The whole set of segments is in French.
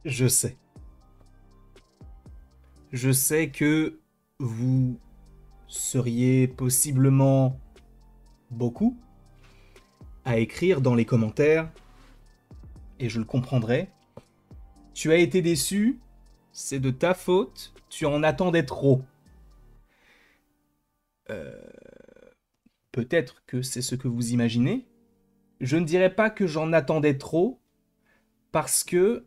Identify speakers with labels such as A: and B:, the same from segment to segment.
A: Je sais. Je sais que vous seriez possiblement beaucoup à écrire dans les commentaires, et je le comprendrai. Tu as été déçu, c'est de ta faute, tu en attendais trop. Peut-être que c'est ce que vous imaginez. Je ne dirais pas que j'en attendais trop, parce que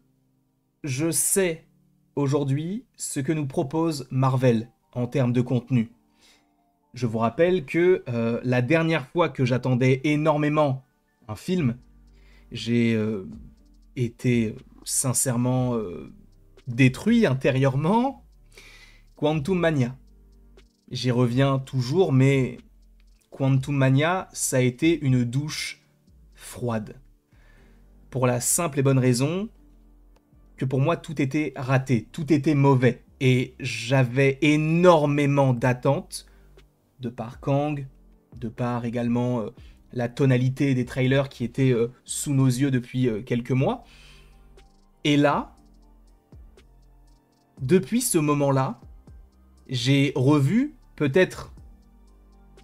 A: je sais aujourd'hui ce que nous propose Marvel en termes de contenu. Je vous rappelle que la dernière fois que j'attendais énormément un film, j'ai été sincèrement détruit intérieurement. Quantum Mania. J'y reviens toujours, mais Quantum Mania, ça a été une douche froide. Pour la simple et bonne raison que pour moi, tout était raté, tout était mauvais. Et j'avais énormément d'attentes de par Kang, de par également la tonalité des trailers qui étaient sous nos yeux depuis quelques mois. Et là, depuis ce moment-là, j'ai revu, peut-être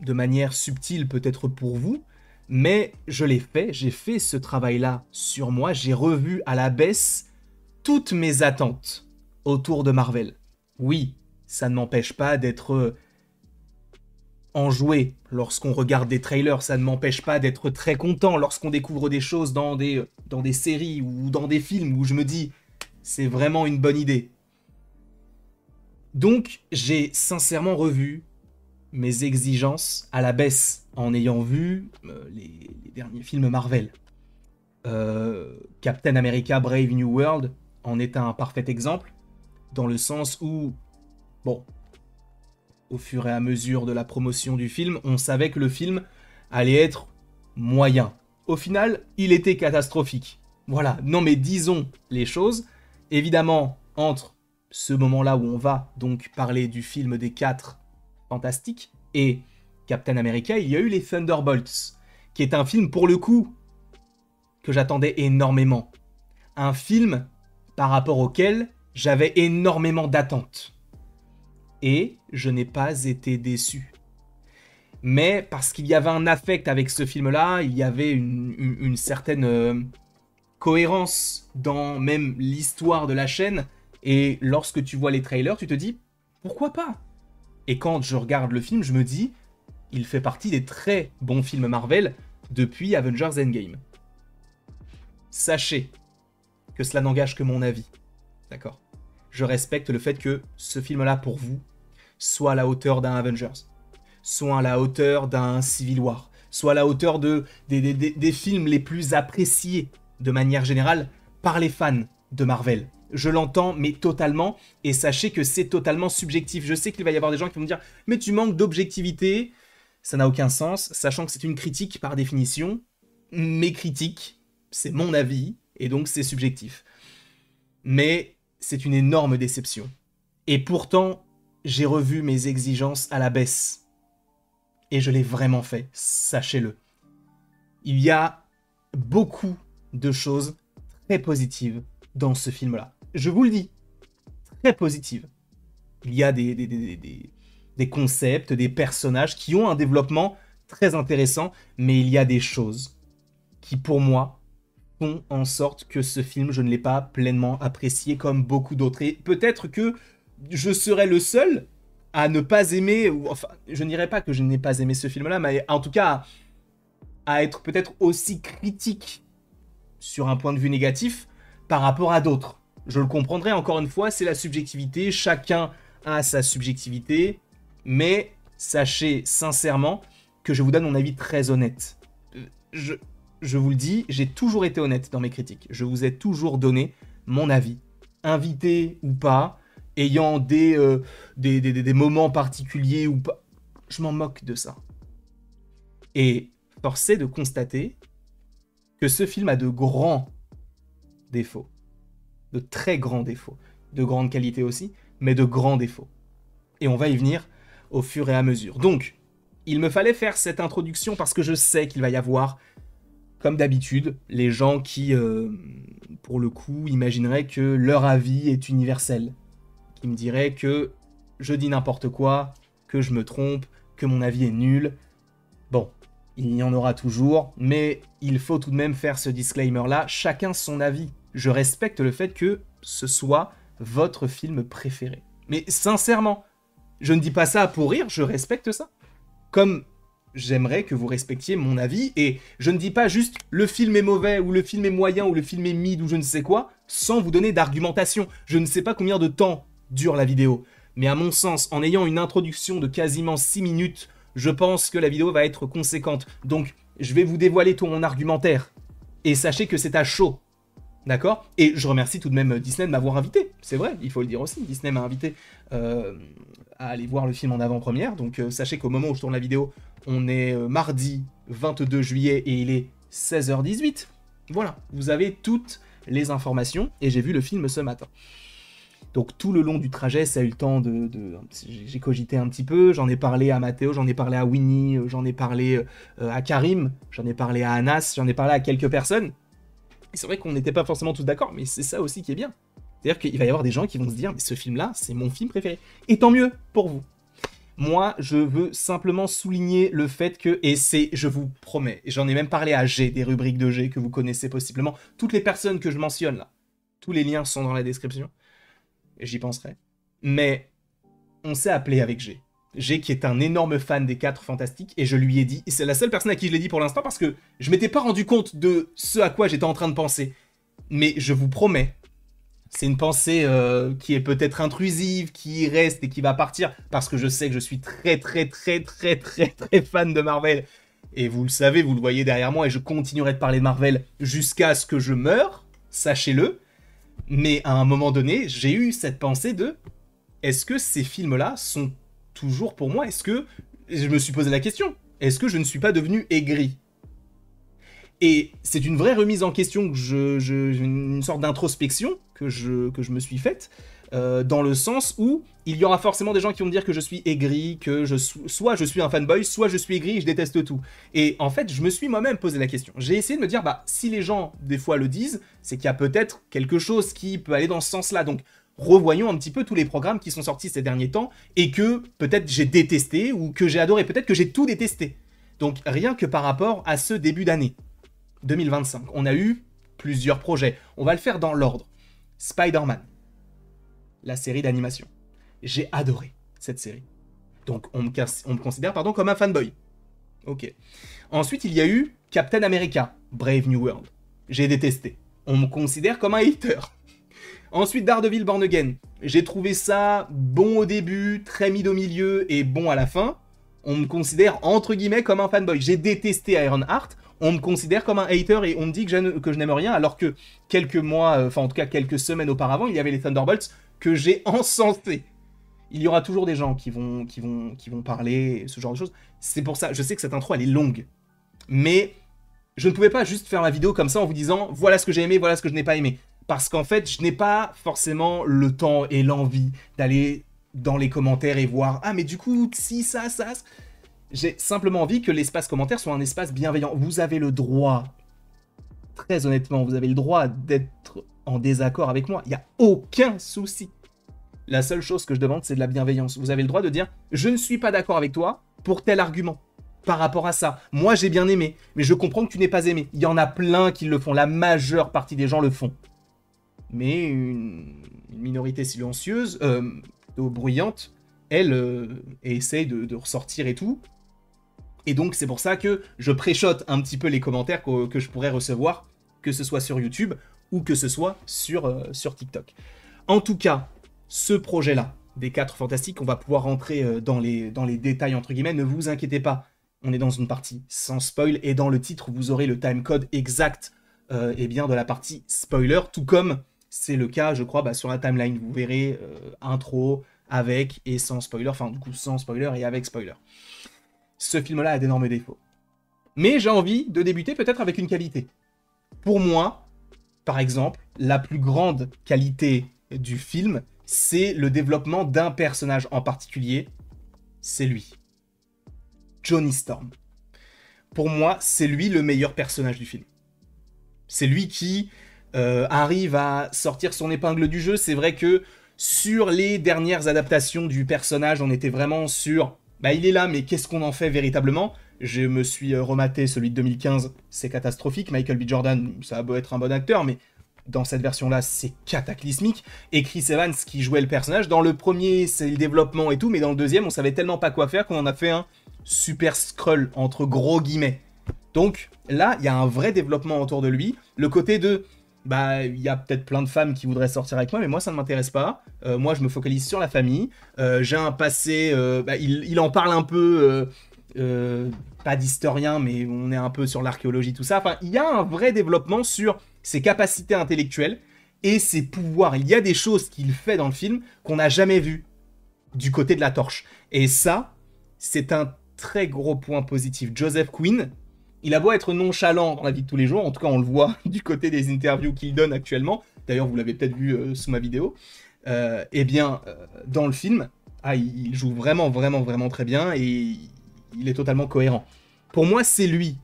A: de manière subtile, peut-être pour vous, mais je l'ai fait, j'ai fait ce travail-là sur moi, j'ai revu à la baisse toutes mes attentes autour de Marvel. Oui, ça ne m'empêche pas d'être enjoué lorsqu'on regarde des trailers, ça ne m'empêche pas d'être très content lorsqu'on découvre des choses dans des séries ou dans des films où je me dis c'est vraiment une bonne idée. Donc j'ai sincèrement revu mes exigences à la baisse en ayant vu les derniers films Marvel. Captain America Brave New World en est un parfait exemple, dans le sens où, bon, au fur et à mesure de la promotion du film, on savait que le film allait être moyen. Au final, il était catastrophique. Voilà, non mais disons les choses. Évidemment, entre ce moment-là où on va donc parler du film des 4 Fantastiques et Captain America, il y a eu les Thunderbolts, qui est un film pour le coup que j'attendais énormément. Un film par rapport auquel j'avais énormément d'attentes. Et je n'ai pas été déçu. Mais parce qu'il y avait un affect avec ce film-là, il y avait une certaine cohérence dans même l'histoire de la chaîne. Et lorsque tu vois les trailers, tu te dis, pourquoi pas? Et quand je regarde le film, je me dis, il fait partie des très bons films Marvel depuis Avengers Endgame. Sachez que cela n'engage que mon avis. D'accord? Je respecte le fait que ce film-là, pour vous, soit à la hauteur d'un Avengers, soit à la hauteur d'un Civil War, soit à la hauteur des films les plus appréciés de manière générale par les fans de Marvel. Je l'entends, mais totalement, et sachez que c'est totalement subjectif. Je sais qu'il va y avoir des gens qui vont me dire « Mais tu manques d'objectivité », ça n'a aucun sens, sachant que c'est une critique par définition. Mes critiques, c'est mon avis, et donc c'est subjectif. Mais c'est une énorme déception. Et pourtant, j'ai revu mes exigences à la baisse. Et je l'ai vraiment fait, sachez-le. Il y a beaucoup de choses très positives dans ce film-là. Je vous le dis, très positives. Il y a des concepts, des personnages qui ont un développement très intéressant, mais il y a des choses qui, pour moi, font en sorte que ce film, je ne l'ai pas pleinement apprécié comme beaucoup d'autres. Et peut-être que je serais le seul à ne pas aimer, ou enfin, je ne dirais pas que je n'ai pas aimé ce film-là, mais en tout cas, à être peut-être aussi critique sur un point de vue négatif par rapport à d'autres. Je le comprendrai, encore une fois, c'est la subjectivité, chacun a sa subjectivité, mais sachez sincèrement que je vous donne mon avis très honnête. Je vous le dis, j'ai toujours été honnête dans mes critiques. Je vous ai toujours donné mon avis. Invité ou pas, ayant des moments particuliers ou pas, je m'en moque de ça. Et force est de constater que ce film a de grands défauts. De très grands défauts. De grande qualité aussi, mais de grands défauts. Et on va y venir au fur et à mesure. Donc, il me fallait faire cette introduction parce que je sais qu'il va y avoir comme d'habitude, les gens qui, pour le coup, imagineraient que leur avis est universel, qui me diraient que je dis n'importe quoi, que je me trompe, que mon avis est nul. Bon, il y en aura toujours, mais il faut tout de même faire ce disclaimer-là, chacun son avis. Je respecte le fait que ce soit votre film préféré. Mais sincèrement, je ne dis pas ça pour rire, je respecte ça. Comme j'aimerais que vous respectiez mon avis, et je ne dis pas juste le film est mauvais, ou le film est moyen, ou le film est mid, ou je ne sais quoi, sans vous donner d'argumentation. Je ne sais pas combien de temps dure la vidéo, mais à mon sens, en ayant une introduction de quasiment 6 minutes, je pense que la vidéo va être conséquente. Donc, je vais vous dévoiler tout mon argumentaire. Et sachez que c'est à chaud. D'accord? Et je remercie tout de même Disney de m'avoir invité. C'est vrai, il faut le dire aussi. Disney m'a invité à aller voir le film en avant-première. Donc, sachez qu'au moment où je tourne la vidéo, on est mardi 22 juillet et il est 16h18. Voilà, vous avez toutes les informations. Et j'ai vu le film ce matin. Donc tout le long du trajet, ça a eu le temps j'ai cogité un petit peu, j'en ai parlé à Mathéo, j'en ai parlé à Winnie, j'en ai parlé à Karim, j'en ai parlé à Anas, j'en ai parlé à quelques personnes. Et c'est vrai qu'on n'était pas forcément tous d'accord, mais c'est ça aussi qui est bien. C'est-à-dire qu'il va y avoir des gens qui vont se dire, mais ce film-là, c'est mon film préféré. Et tant mieux pour vous. Moi, je veux simplement souligner le fait que, et c'est, je vous promets, et j'en ai même parlé à G, des rubriques de G que vous connaissez possiblement, toutes les personnes que je mentionne là, tous les liens sont dans la description. J'y penserai. Mais on s'est appelé avec G. G qui est un énorme fan des 4 Fantastiques, et je lui ai dit, et c'est la seule personne à qui je l'ai dit pour l'instant parce que je m'étais pas rendu compte de ce à quoi j'étais en train de penser. Mais je vous promets, c'est une pensée qui est peut-être intrusive, qui reste et qui va partir, parce que je sais que je suis très fan de Marvel. Et vous le savez, vous le voyez derrière moi, et je continuerai de parler de Marvel jusqu'à ce que je meure, sachez-le. Mais à un moment donné, j'ai eu cette pensée de est-ce que ces films-là sont toujours pour moi? Est-ce que je me suis posé la question? Est-ce que je ne suis pas devenu aigri? Et c'est une vraie remise en question, une sorte d'introspection que je me suis faite, dans le sens où il y aura forcément des gens qui vont me dire que je suis aigri, que soit je suis un fanboy, soit je suis aigri et je déteste tout. Et en fait, je me suis moi-même posé la question. J'ai essayé de me dire, bah, si les gens, des fois, le disent, c'est qu'il y a peut-être quelque chose qui peut aller dans ce sens-là. Donc, revoyons un petit peu tous les programmes qui sont sortis ces derniers temps et que peut-être j'ai détesté ou que j'ai adoré. Peut-être que j'ai tout détesté. Donc, rien que par rapport à ce début d'année 2025, on a eu plusieurs projets. On va le faire dans l'ordre. Spider-Man, la série d'animation. J'ai adoré cette série. Donc on me considère comme un fanboy. Ok. Ensuite, il y a eu Captain America, Brave New World. J'ai détesté. On me considère comme un hater. Ensuite, Daredevil Born Again. J'ai trouvé ça bon au début, très mid au milieu et bon à la fin. On me considère entre guillemets comme un fanboy. J'ai détesté Ironheart. On me considère comme un hater et on me dit que je n'aime rien, alors que quelques mois, enfin en tout cas quelques semaines auparavant, il y avait les Thunderbolts que j'ai encensés. Il y aura toujours des gens qui vont parler, ce genre de choses. C'est pour ça, je sais que cette intro elle est longue, mais je ne pouvais pas juste faire ma vidéo comme ça en vous disant voilà ce que j'ai aimé, voilà ce que je n'ai pas aimé. Parce qu'en fait, je n'ai pas forcément le temps et l'envie d'aller dans les commentaires et voir ah mais du coup, si, ça. J'ai simplement envie que l'espace commentaire soit un espace bienveillant. Vous avez le droit, très honnêtement, vous avez le droit d'être en désaccord avec moi. Il n'y a aucun souci. La seule chose que je demande, c'est de la bienveillance. Vous avez le droit de dire « Je ne suis pas d'accord avec toi pour tel argument. » Par rapport à ça, moi j'ai bien aimé, mais je comprends que tu n'aies pas aimé. Il y en a plein qui le font, la majeure partie des gens le font. Mais une minorité silencieuse, plutôt bruyante, elle essaye de ressortir et tout. Et donc c'est pour ça que je préchote un petit peu les commentaires que je pourrais recevoir, que ce soit sur YouTube ou que ce soit sur TikTok. En tout cas, ce projet-là, des 4 Fantastiques, on va pouvoir rentrer dans les détails entre guillemets, ne vous inquiétez pas, on est dans une partie sans spoil, et dans le titre vous aurez le timecode exact bien, de la partie spoiler, tout comme c'est le cas je crois sur la timeline, vous verrez intro, avec et sans spoiler, enfin du coup sans spoiler et avec spoiler. Ce film-là a d'énormes défauts. Mais j'ai envie de débuter peut-être avec une qualité. Pour moi, par exemple, la plus grande qualité du film, c'est le développement d'un personnage en particulier. C'est lui. Johnny Storm. Pour moi, c'est lui le meilleur personnage du film. C'est lui qui arrive à sortir son épingle du jeu. C'est vrai que sur les dernières adaptations du personnage, on était vraiment sur... Bah il est là, mais qu'est-ce qu'on en fait véritablement? Je me suis rematé celui de 2015, c'est catastrophique. Michael B. Jordan, ça a beau être un bon acteur, mais dans cette version-là, c'est cataclysmique. Et Chris Evans qui jouait le personnage, dans le premier, c'est le développement et tout, mais dans le deuxième, on savait tellement pas quoi faire qu'on en a fait un super Skrull, entre gros guillemets. Donc là, il y a un vrai développement autour de lui. Le côté de... Bah, il y a peut-être plein de femmes qui voudraient sortir avec moi, mais moi, ça ne m'intéresse pas. Moi, je me focalise sur la famille. J'ai un passé... bah, il en parle un peu... pas d'historien, mais on est un peu sur l'archéologie, tout ça. Enfin, il y a un vrai développement sur ses capacités intellectuelles et ses pouvoirs. Il y a des choses qu'il fait dans le film qu'on n'a jamais vues du côté de la torche. Et ça, c'est un très gros point positif. Joseph Quinn, il a beau être nonchalant dans la vie de tous les jours, en tout cas on le voit du côté des interviews qu'il donne actuellement, d'ailleurs vous l'avez peut-être vu sous ma vidéo, dans le film, il joue vraiment, vraiment, vraiment très bien et il est totalement cohérent. Pour moi, c'est lui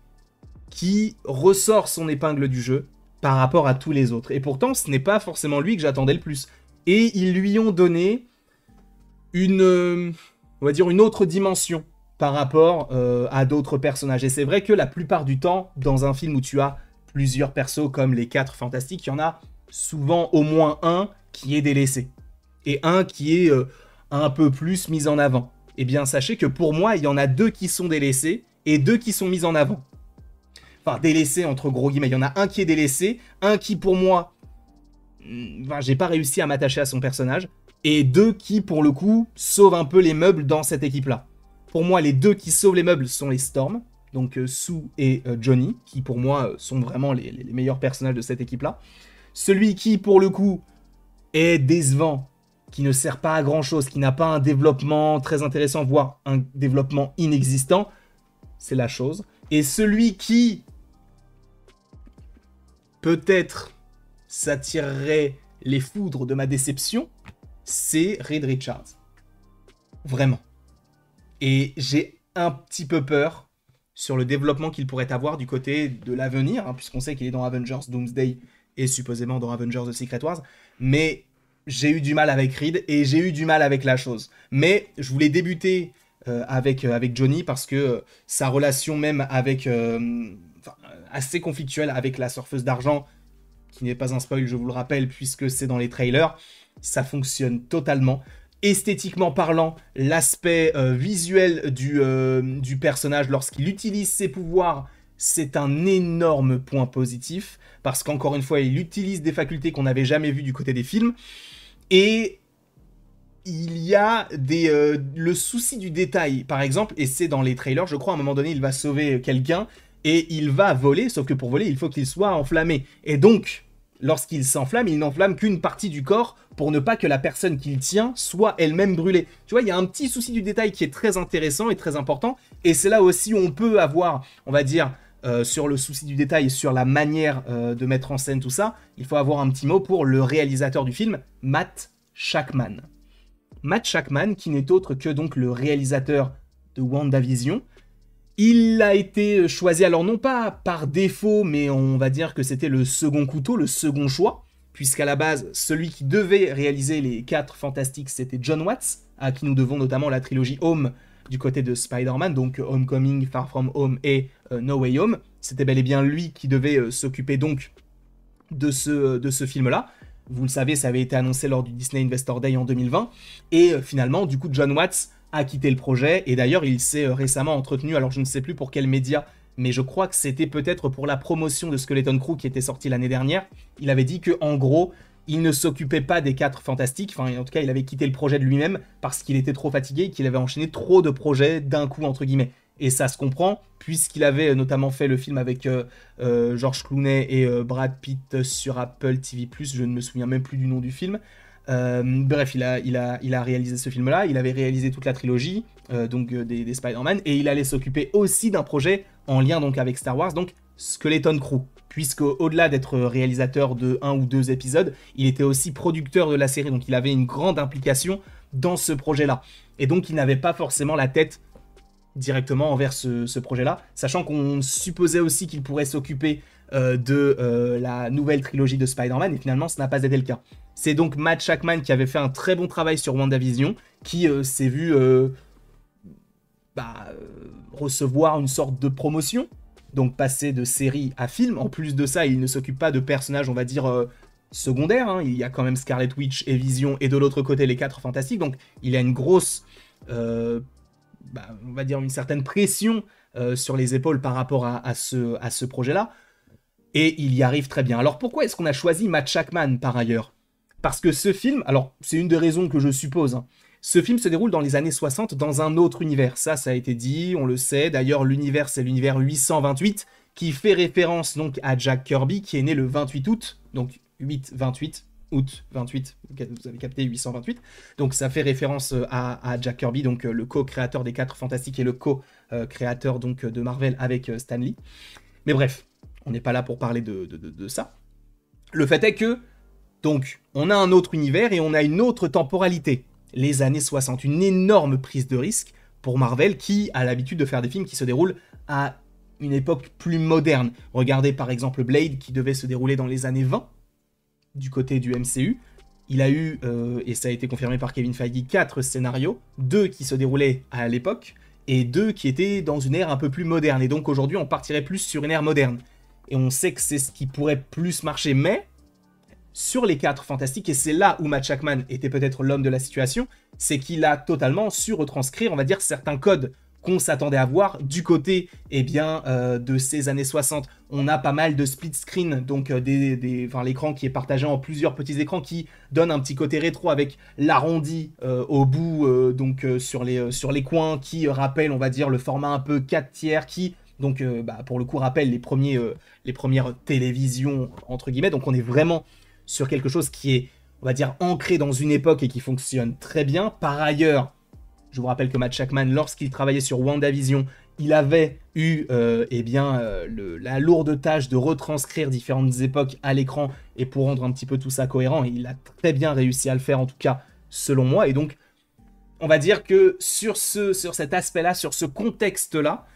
A: qui ressort son épingle du jeu par rapport à tous les autres. Et pourtant, ce n'est pas forcément lui que j'attendais le plus. Et ils lui ont donné on va dire une autre dimension par rapport à d'autres personnages. Et c'est vrai que la plupart du temps, dans un film où tu as plusieurs persos comme les 4 Fantastiques, il y en a souvent au moins un qui est délaissé. Et un qui est un peu plus mis en avant. Eh bien, sachez que pour moi, il y en a 2 qui sont délaissés et 2 qui sont mis en avant. Enfin, délaissés entre gros guillemets. Il y en a un qui est délaissé, un qui pour moi, j'ai pas réussi à m'attacher à son personnage, et 2 qui pour le coup sauvent un peu les meubles dans cette équipe-là. Pour moi, les 2 qui sauvent les meubles sont les Storm, donc Sue et Johnny, qui pour moi sont vraiment les meilleurs personnages de cette équipe-là. Celui qui pour le coup est décevant, qui ne sert pas à grand chose, qui n'a pas un développement très intéressant, voire un développement inexistant, c'est la chose. Et celui qui, peut-être, s'attirerait les foudres de ma déception, c'est Reed Richards. Vraiment. Et j'ai un petit peu peur sur le développement qu'il pourrait avoir du côté de l'avenir, hein, puisqu'on sait qu'il est dans Avengers Doomsday et supposément dans Avengers The Secret Wars, mais j'ai eu du mal avec Reed et j'ai eu du mal avec la chose. Mais je voulais débuter avec Johnny parce que sa relation même avec... assez conflictuelle avec la surfeuse d'argent, qui n'est pas un spoil, je vous le rappelle, puisque c'est dans les trailers, ça fonctionne totalement. Esthétiquement parlant, l'aspect visuel du personnage lorsqu'il utilise ses pouvoirs, c'est un énorme point positif, parce qu'encore une fois, il utilise des facultés qu'on n'avait jamais vues du côté des films, et il y a le souci du détail, par exemple, et c'est dans les trailers, je crois, à un moment donné, il va sauver quelqu'un, et il va voler, sauf que pour voler, il faut qu'il soit enflammé. Et donc, lorsqu'il s'enflamme, il n'enflamme qu'une partie du corps pour ne pas que la personne qu'il tient soit elle-même brûlée. Tu vois, il y a un petit souci du détail qui est très intéressant et très important, et c'est là aussi où on peut avoir, on va dire, sur le souci du détail, sur la manière de mettre en scène tout ça, il faut avoir un petit mot pour le réalisateur du film, Matt Shakman. Matt Shakman, qui n'est autre que donc le réalisateur de WandaVision. Il a été choisi, alors non pas par défaut, mais on va dire que c'était le second couteau, le second choix, puisqu'à la base, celui qui devait réaliser les 4 Fantastiques, c'était John Watts, à qui nous devons notamment la trilogie Home du côté de Spider-Man, donc Homecoming, Far From Home et No Way Home. C'était bel et bien lui qui devait s'occuper donc de ce film-là. Vous le savez, ça avait été annoncé lors du Disney Investor Day en 2020, et finalement, du coup, John Watts a quitté le projet, et d'ailleurs il s'est récemment entretenu, alors je ne sais plus pour quel média, mais je crois que c'était peut-être pour la promotion de Skeleton Crew qui était sorti l'année dernière. Il avait dit que en gros, il ne s'occupait pas des 4 Fantastiques, enfin en tout cas il avait quitté le projet de lui-même parce qu'il était trop fatigué et qu'il avait enchaîné trop de projets d'un coup entre guillemets. Et ça se comprend, puisqu'il avait notamment fait le film avec George Clooney et Brad Pitt sur Apple TV+, je ne me souviens même plus du nom du film. Bref, il a réalisé ce film-là, il avait réalisé toute la trilogie des Spider-Man, et il allait s'occuper aussi d'un projet en lien donc avec Star Wars, donc Skeleton Crew, puisque au-delà d'être réalisateur de 1 ou 2 épisodes, il était aussi producteur de la série, donc il avait une grande implication dans ce projet-là. Et donc il n'avait pas forcément la tête directement envers ce projet-là, sachant qu'on supposait aussi qu'il pourrait s'occuper de la nouvelle trilogie de Spider-Man, et finalement, ça n'a pas été le cas. C'est donc Matt Shakman qui avait fait un très bon travail sur WandaVision, qui s'est vu recevoir une sorte de promotion, donc passer de série à film. En plus de ça, il ne s'occupe pas de personnages, on va dire, secondaires, hein. Il y a quand même Scarlet Witch et Vision, et de l'autre côté, les 4 Fantastiques, donc il a une grosse, on va dire, une certaine pression sur les épaules par rapport à ce projet-là, et il y arrive très bien. Alors pourquoi est-ce qu'on a choisi Matt Shakman par ailleurs? Parce que ce film, alors c'est une des raisons que je suppose, hein, ce film se déroule dans les années 60 dans un autre univers. Ça a été dit, on le sait. D'ailleurs, l'univers, c'est l'univers 828, qui fait référence donc à Jack Kirby, qui est né le 28 août, donc 8-28, août 28, vous avez capté 828. Donc ça fait référence à Jack Kirby, donc le co-créateur des 4 Fantastiques et le co-créateur donc de Marvel avec Stan Lee. Mais bref, on n'est pas là pour parler de ça. Le fait est que, donc, on a un autre univers et on a une autre temporalité. Les années 60, une énorme prise de risque pour Marvel qui a l'habitude de faire des films qui se déroulent à une époque plus moderne. Regardez par exemple Blade qui devait se dérouler dans les années 20 du côté du MCU. Il a eu, et ça a été confirmé par Kevin Feige, 4 scénarios, 2 qui se déroulaient à l'époque et 2 qui étaient dans une ère un peu plus moderne. Et donc aujourd'hui on partirait plus sur une ère moderne. Et on sait que c'est ce qui pourrait plus marcher, mais sur les 4 Fantastiques, et c'est là où Matt Shakman était peut-être l'homme de la situation, c'est qu'il a totalement su retranscrire, on va dire, certains codes qu'on s'attendait à voir du côté de ces années 60. On a pas mal de split screen, donc l'écran qui est partagé en plusieurs petits écrans qui donne un petit côté rétro avec l'arrondi au bout, sur les coins, qui rappelle, on va dire, le format un peu 4 tiers, qui donc pour le coup rappelle les premières télévisions entre guillemets. Donc on est vraiment sur quelque chose qui est, on va dire, ancré dans une époque et qui fonctionne très bien. Par ailleurs, je vous rappelle que Matt Shakman, lorsqu'il travaillait sur WandaVision, il avait eu la lourde tâche de retranscrire différentes époques à l'écran et pour rendre un petit peu tout ça cohérent, et il a très bien réussi à le faire, en tout cas selon moi. Et donc, on va dire que sur cet aspect-là, sur ce contexte-là,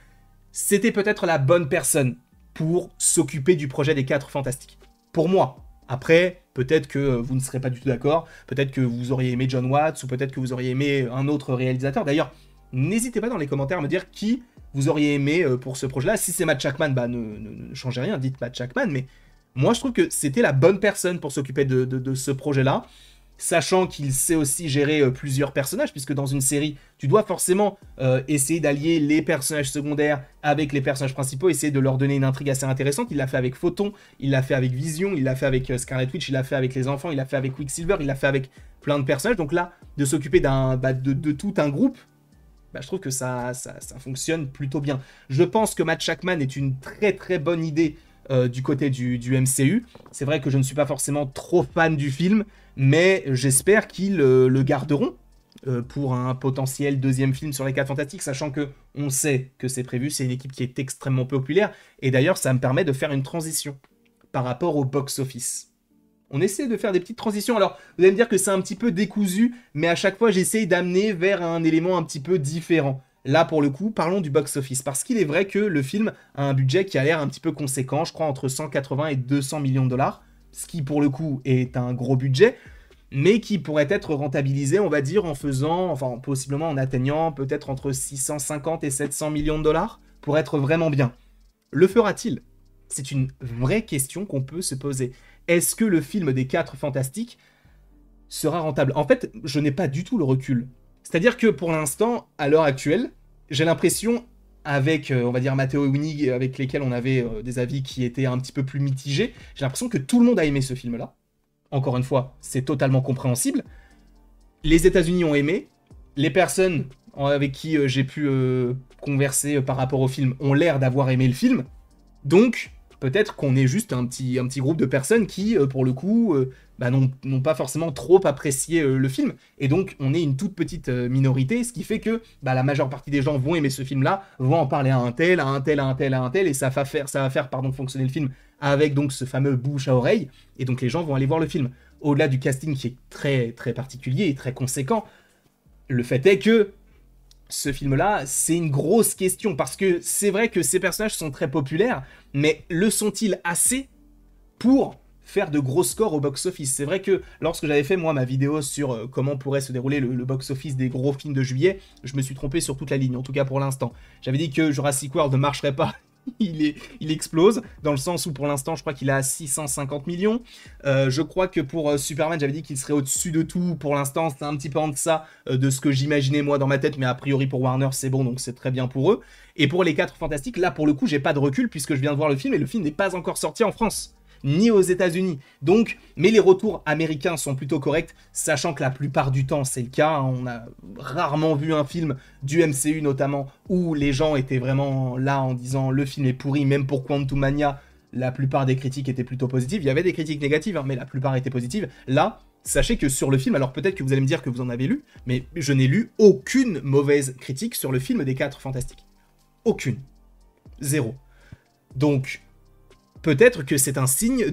A: c'était peut-être la bonne personne pour s'occuper du projet des 4 Fantastiques. Pour moi. Après, peut-être que vous ne serez pas du tout d'accord, peut-être que vous auriez aimé John Watts, ou peut-être que vous auriez aimé un autre réalisateur. D'ailleurs, n'hésitez pas dans les commentaires à me dire qui vous auriez aimé pour ce projet-là. Si c'est Matt Shakman, ne changez rien, dites Matt Shakman, mais moi je trouve que c'était la bonne personne pour s'occuper de ce projet-là, sachant qu'il sait aussi gérer plusieurs personnages, puisque dans une série, tu dois forcément essayer d'allier les personnages secondaires avec les personnages principaux, essayer de leur donner une intrigue assez intéressante. Il l'a fait avec Photon, il l'a fait avec Vision, il l'a fait avec Scarlet Witch, il l'a fait avec les enfants, il l'a fait avec Quicksilver, il l'a fait avec plein de personnages. Donc là, de s'occuper de tout un groupe, je trouve que ça fonctionne plutôt bien. Je pense que Matt Shakman est une très très bonne idée du côté du MCU. C'est vrai que je ne suis pas forcément trop fan du film, mais j'espère qu'ils le garderont pour un potentiel deuxième film sur les 4 Fantastiques, sachant que on sait que c'est prévu, c'est une équipe qui est extrêmement populaire, et d'ailleurs ça me permet de faire une transition par rapport au box-office. On essaie de faire des petites transitions, alors vous allez me dire que c'est un petit peu décousu, mais à chaque fois j'essaye d'amener vers un élément un petit peu différent. Là, pour le coup, parlons du box-office, parce qu'il est vrai que le film a un budget qui a l'air un petit peu conséquent, je crois entre 180 et 200 millions de dollars, ce qui pour le coup est un gros budget, mais qui pourrait être rentabilisé, on va dire, possiblement en atteignant peut-être entre 650 et 700 millions de dollars, pour être vraiment bien. Le fera-t-il? C'est une vraie question qu'on peut se poser. Est-ce que le film des 4 Fantastiques sera rentable? En fait, je n'ai pas du tout le recul. C'est-à-dire que pour l'instant, à l'heure actuelle, j'ai l'impression, avec, on va dire, Matteo et Winnie, avec lesquels on avait des avis qui étaient un petit peu plus mitigés, j'ai l'impression que tout le monde a aimé ce film-là. Encore une fois, c'est totalement compréhensible. Les États-Unis ont aimé. Les personnes avec qui j'ai pu converser par rapport au film ont l'air d'avoir aimé le film. Donc, peut-être qu'on est juste un petit groupe de personnes qui, pour le coup, n'ont pas forcément trop apprécié le film. Et donc, on est une toute petite minorité, ce qui fait que la majeure partie des gens vont aimer ce film-là, vont en parler à un tel, et ça va faire fonctionner le film avec donc ce fameux bouche à oreille. Et donc, les gens vont aller voir le film. Au-delà du casting qui est très, très particulier et très conséquent, le fait est que ce film-là, c'est une grosse question, parce que c'est vrai que ces personnages sont très populaires, mais le sont-ils assez pour faire de gros scores au box-office? C'est vrai que lorsque j'avais fait, moi, ma vidéo sur comment pourrait se dérouler le box-office des gros films de juillet, je me suis trompé sur toute la ligne, en tout cas pour l'instant. J'avais dit que Jurassic World ne marcherait pas. Il explose, dans le sens où pour l'instant je crois qu'il est à 650 millions. Je crois que pour Superman j'avais dit qu'il serait au-dessus de tout. Pour l'instant c'est un petit peu en deçà de ce que j'imaginais moi dans ma tête, mais a priori pour Warner c'est bon, donc c'est très bien pour eux. Et pour les 4 Fantastiques, là pour le coup j'ai pas de recul puisque je viens de voir le film et le film n'est pas encore sorti en France ni aux États-Unis. Donc, mais les retours américains sont plutôt corrects, sachant que la plupart du temps c'est le cas. On a rarement vu un film du MCU notamment où les gens étaient vraiment là en disant le film est pourri. Même pour Quantum Mania, la plupart des critiques étaient plutôt positives. Il y avait des critiques négatives, hein, mais la plupart étaient positives. Là, sachez que sur le film, alors peut-être que vous allez me dire que vous en avez lu, mais je n'ai lu aucune mauvaise critique sur le film des 4 Fantastiques. Aucune. Zéro. Donc, peut-être que c'est un signe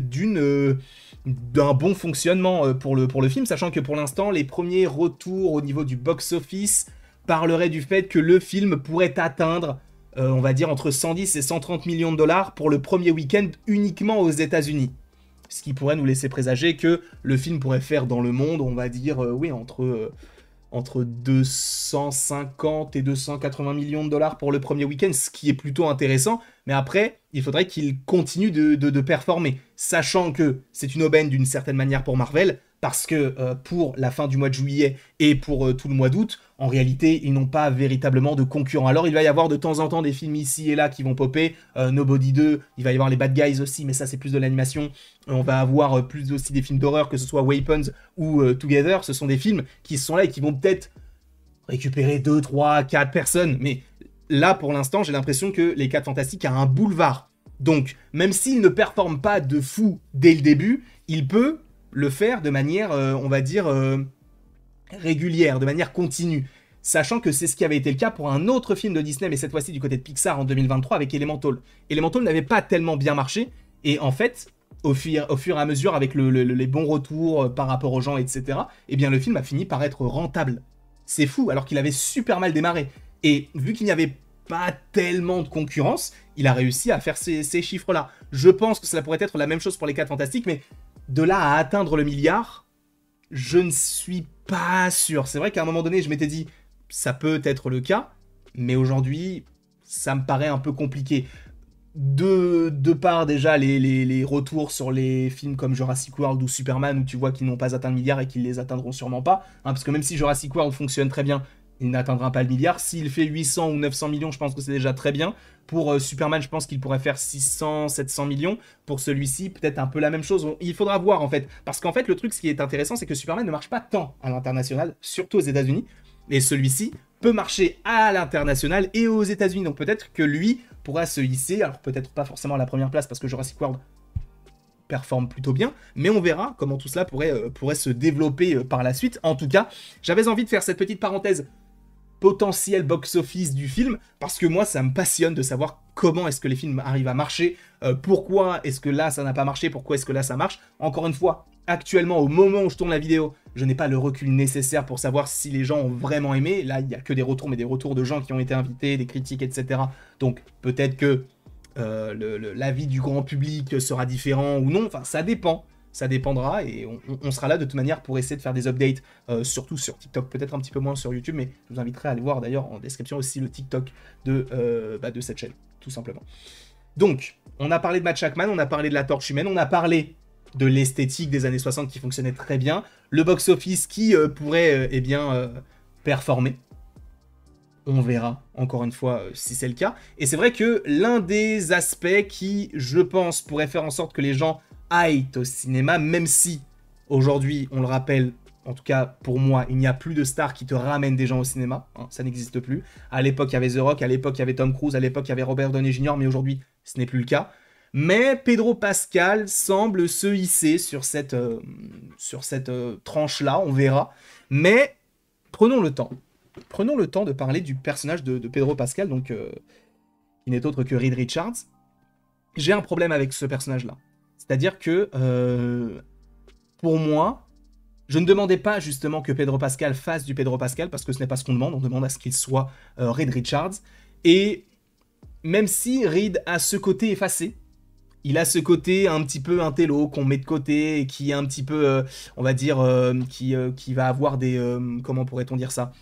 A: d'un bon fonctionnement pour le film, sachant que pour l'instant, les premiers retours au niveau du box-office parleraient du fait que le film pourrait atteindre, on va dire, entre 110 et 130 millions de dollars pour le premier week-end uniquement aux États-Unis. Ce qui pourrait nous laisser présager que le film pourrait faire dans le monde, on va dire, oui, entre 250 et 280 millions de dollars pour le premier week-end, ce qui est plutôt intéressant. Mais après, il faudrait qu'il continue de performer, sachant que c'est une aubaine d'une certaine manière pour Marvel, parce que pour la fin du mois de juillet et pour tout le mois d'août, en réalité, ils n'ont pas véritablement de concurrents. Alors, il va y avoir de temps en temps des films ici et là qui vont popper. Nobody 2, il va y avoir les Bad Guys aussi, mais ça, c'est plus de l'animation. On va avoir plus aussi des films d'horreur, que ce soit Weapons ou Together. Ce sont des films qui sont là et qui vont peut-être récupérer 2, 3, 4 personnes. Mais là, pour l'instant, j'ai l'impression que les 4 Fantastiques a un boulevard. Donc, même s'il ne performe pas de fou dès le début, il peut le faire de manière, on va dire, régulière, de manière continue. Sachant que c'est ce qui avait été le cas pour un autre film de Disney, mais cette fois-ci du côté de Pixar en 2023 avec Elemental. Elemental n'avait pas tellement bien marché, et en fait, au fur et à mesure, avec les bons retours par rapport aux gens, etc., eh bien le film a fini par être rentable. C'est fou, alors qu'il avait super mal démarré. Et vu qu'il n'y avait pas tellement de concurrence, il a réussi à faire ces chiffres-là. Je pense que cela pourrait être la même chose pour les 4 Fantastiques, mais de là à atteindre le milliard, je ne suis pas sûr. C'est vrai qu'à un moment donné, je m'étais dit, ça peut être le cas, mais aujourd'hui, ça me paraît un peu compliqué. De part déjà les retours sur les films comme Jurassic World ou Superman, où tu vois qu'ils n'ont pas atteint le milliard et qu'ils les atteindront sûrement pas, hein, parce que même si Jurassic World fonctionne très bien, il n'atteindra pas le milliard. S'il fait 800 ou 900 millions, je pense que c'est déjà très bien. Pour Superman, je pense qu'il pourrait faire 600, 700 millions. Pour celui-ci, peut-être un peu la même chose. Il faudra voir en fait. Parce qu'en fait, le truc, ce qui est intéressant, c'est que Superman ne marche pas tant à l'international, surtout aux États-Unis. Et celui-ci peut marcher à l'international et aux États-Unis. Donc peut-être que lui pourra se hisser. Alors peut-être pas forcément à la première place parce que Jurassic World performe plutôt bien, mais on verra comment tout cela pourrait se développer par la suite. En tout cas, j'avais envie de faire cette petite parenthèse potentiel box-office du film, parce que moi, ça me passionne de savoir comment est-ce que les films arrivent à marcher, pourquoi est-ce que là, ça n'a pas marché, pourquoi est-ce que là, ça marche. Encore une fois, actuellement, au moment où je tourne la vidéo, je n'ai pas le recul nécessaire pour savoir si les gens ont vraiment aimé. Là, il n'y a que des retours, mais des retours de gens qui ont été invités, des critiques, etc. Donc, peut-être que l'avis du grand public sera différent ou non, enfin, ça dépend. Ça dépendra et on sera là de toute manière pour essayer de faire des updates, surtout sur TikTok, peut-être un petit peu moins sur YouTube, mais je vous inviterai à aller voir d'ailleurs en description aussi le TikTok de cette chaîne, tout simplement. Donc, on a parlé de Matt Shakman, on a parlé de la torche humaine, on a parlé de l'esthétique des années 60 qui fonctionnait très bien, le box-office qui pourrait performer. On verra, encore une fois, si c'est le cas. Et c'est vrai que l'un des aspects qui, je pense, pourrait faire en sorte que les gens aillent au cinéma, même si, aujourd'hui, on le rappelle, en tout cas pour moi, il n'y a plus de stars qui te ramènent des gens au cinéma, hein, ça n'existe plus. À l'époque, il y avait The Rock, à l'époque, il y avait Tom Cruise, à l'époque, il y avait Robert Downey Jr., mais aujourd'hui, ce n'est plus le cas. Mais Pedro Pascal semble se hisser sur cette tranche-là, on verra. Mais prenons le temps. Prenons le temps de parler du personnage de Pedro Pascal, donc qui n'est autre que Reed Richards. J'ai un problème avec ce personnage-là. C'est-à-dire que, pour moi, Je ne demandais pas justement que Pedro Pascal fasse du Pedro Pascal, parce que ce n'est pas ce qu'on demande, on demande à ce qu'il soit Reed Richards. Et même si Reed a ce côté effacé, il a ce côté un petit peu intello qu'on met de côté et qui est un petit peu, on va dire, qui va avoir des, comment pourrait-on dire ça,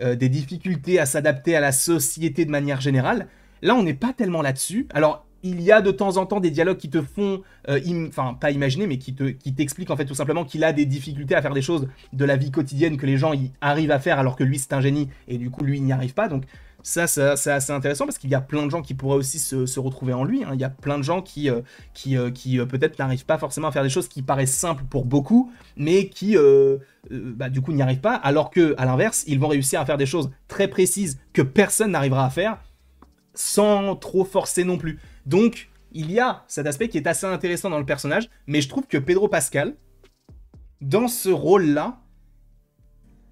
A: des difficultés à s'adapter à la société de manière générale. Là, on n'est pas tellement là-dessus. Alors, il y a de temps en temps des dialogues qui te font, enfin, pas imaginer, mais qui t'expliquent en fait tout simplement qu'il a des difficultés à faire des choses de la vie quotidienne que les gens y arrivent à faire alors que lui, c'est un génie et du coup, lui, il n'y arrive pas. Donc, ça, c'est assez intéressant parce qu'il y a plein de gens qui pourraient aussi se retrouver en lui. Hein. Il y a plein de gens qui peut-être n'arrivent pas forcément à faire des choses qui paraissent simples pour beaucoup, mais qui, du coup, n'y arrivent pas. Alors que, à l'inverse, ils vont réussir à faire des choses très précises que personne n'arrivera à faire sans trop forcer non plus. Donc, il y a cet aspect qui est assez intéressant dans le personnage, mais je trouve que Pedro Pascal, dans ce rôle-là,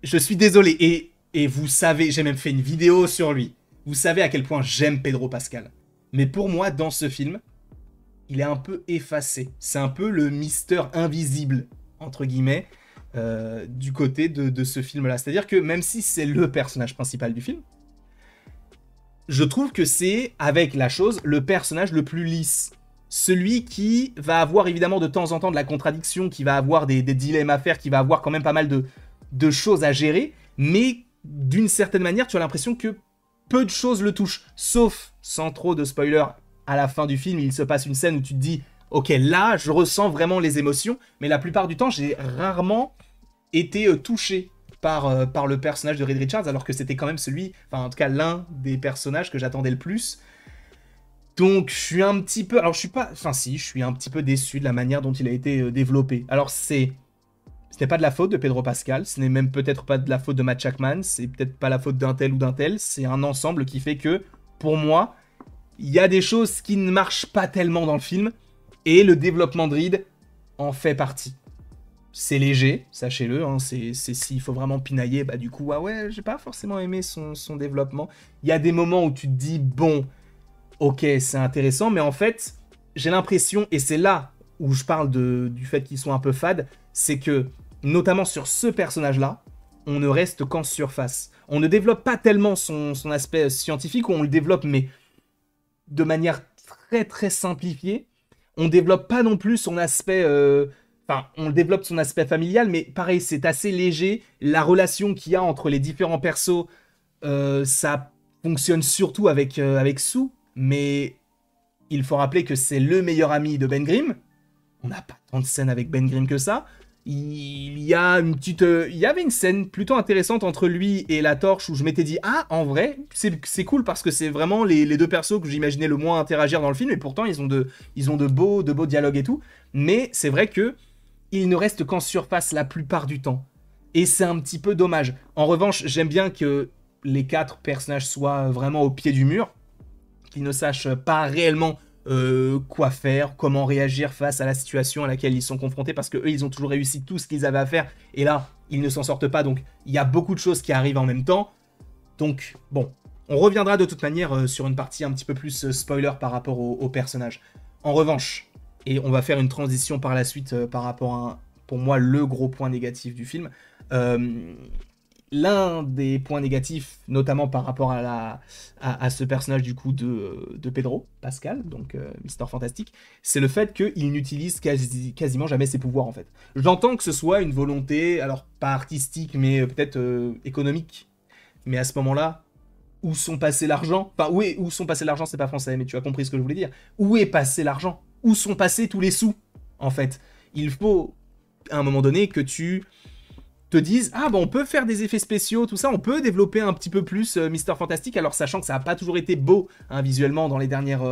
A: je suis désolé, et vous savez, j'ai même fait une vidéo sur lui. Vous savez à quel point j'aime Pedro Pascal. Mais pour moi, dans ce film, il est un peu effacé. C'est un peu le Mister Invisible, entre guillemets, du côté de ce film-là. C'est-à-dire que même si c'est le personnage principal du film, je trouve que c'est, avec la chose, le personnage le plus lisse. Celui qui va avoir évidemment de temps en temps de la contradiction, qui va avoir des dilemmes à faire, qui va avoir quand même pas mal de choses à gérer, mais d'une certaine manière, tu as l'impression que peu de choses le touchent. Sauf, sans trop de spoiler, à la fin du film, il se passe une scène où tu te dis « Ok, là, je ressens vraiment les émotions », mais la plupart du temps, j'ai rarement été touché par le personnage de Reed Richards, alors que c'était quand même celui, enfin en tout cas l'un des personnages que j'attendais le plus. Donc je suis un petit peu, alors je suis pas, enfin si, je suis un petit peu déçu de la manière dont il a été développé. Alors ce n'est pas de la faute de Pedro Pascal, ce n'est même peut-être pas de la faute de Matt Shakman, c'est peut-être pas la faute d'un tel ou d'un tel, c'est un ensemble qui fait que, pour moi, il y a des choses qui ne marchent pas tellement dans le film, et le développement de Reed en fait partie. C'est léger, sachez-le, hein, c'est s'il faut vraiment pinailler, bah du coup, ah ouais, j'ai pas forcément aimé son développement. Il y a des moments où tu te dis, bon, ok, c'est intéressant, mais en fait, j'ai l'impression, et c'est là où je parle du fait qu'ils sont un peu fades, c'est que, notamment sur ce personnage-là, on ne reste qu'en surface. On ne développe pas tellement son aspect scientifique, ou on le développe, mais de manière très très simplifiée. On développe pas non plus son aspect... Enfin, on développe son aspect familial, mais pareil, c'est assez léger. La relation qu'il y a entre les différents persos, ça fonctionne surtout avec Sue, mais il faut rappeler que c'est le meilleur ami de Ben Grimm. On n'a pas tant de scènes avec Ben Grimm que ça. Il y a une petite, il y avait une scène plutôt intéressante entre lui et la Torche où je m'étais dit ah en vrai c'est cool parce que c'est vraiment les deux persos que j'imaginais le moins interagir dans le film et pourtant ils ont de beaux dialogues et tout. Mais c'est vrai que il ne reste qu'en surface la plupart du temps. Et c'est un petit peu dommage. En revanche, j'aime bien que les 4 personnages soient vraiment au pied du mur, qu'ils ne sachent pas réellement quoi faire, comment réagir face à la situation à laquelle ils sont confrontés, parce que eux, ils ont toujours réussi tout ce qu'ils avaient à faire, et là, ils ne s'en sortent pas, donc il y a beaucoup de choses qui arrivent en même temps. Donc, bon, on reviendra de toute manière sur une partie un petit peu plus spoiler par rapport aux personnages. En revanche, et on va faire une transition par la suite par rapport à, pour moi, le gros point négatif du film. L'un des points négatifs, notamment par rapport à ce personnage du coup de Pedro Pascal, donc Mister Fantastique, c'est le fait qu'il n'utilise quasiment jamais ses pouvoirs en fait. J'entends que ce soit une volonté, alors pas artistique, mais peut-être économique. Mais à ce moment-là, où sont passés l'argent? Enfin, où sont passés l'argent, c'est pas français, mais tu as compris ce que je voulais dire. Où est passé l'argent? Où sont passés tous les sous, en fait? Il faut, à un moment donné, que tu te dises, ah bon, on peut faire des effets spéciaux, tout ça, on peut développer un petit peu plus Mister Fantastique, alors sachant que ça n'a pas toujours été beau, hein, visuellement, dans les dernières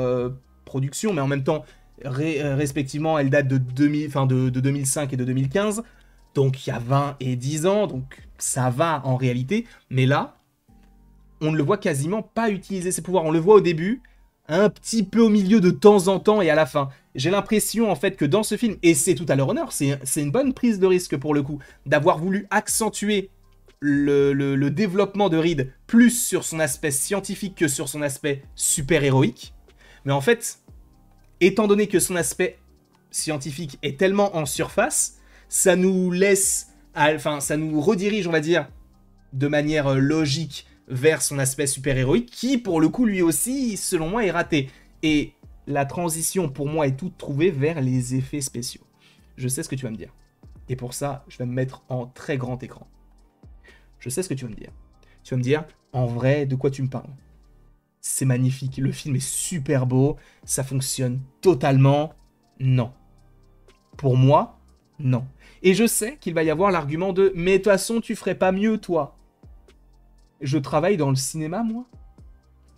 A: productions, mais en même temps, respectivement, elles datent de 2005 et de 2015, donc il y a 20 et 10 ans, donc ça va en réalité, mais là, on ne le voit quasiment pas utiliser ses pouvoirs. On le voit au début, un petit peu au milieu de temps en temps et à la fin. J'ai l'impression en fait que dans ce film, et c'est tout à leur honneur, c'est une bonne prise de risque pour le coup, d'avoir voulu accentuer le développement de Reed plus sur son aspect scientifique que sur son aspect super-héroïque. Mais en fait, étant donné que son aspect scientifique est tellement en surface, ça nous laisse enfin, ça nous redirige, on va dire, de manière logique vers son aspect super-héroïque, qui, pour le coup, lui aussi, selon moi, est raté. Et la transition, pour moi, est toute trouvée vers les effets spéciaux. Je sais ce que tu vas me dire. Et pour ça, je vais me mettre en très grand écran. Je sais ce que tu vas me dire. Tu vas me dire, en vrai, de quoi tu me parles? C'est magnifique, le film est super beau, ça fonctionne totalement. Non. Pour moi, non. Et je sais qu'il va y avoir l'argument de « mais de toute façon, tu ferais pas mieux, toi ». Je travaille dans le cinéma, moi.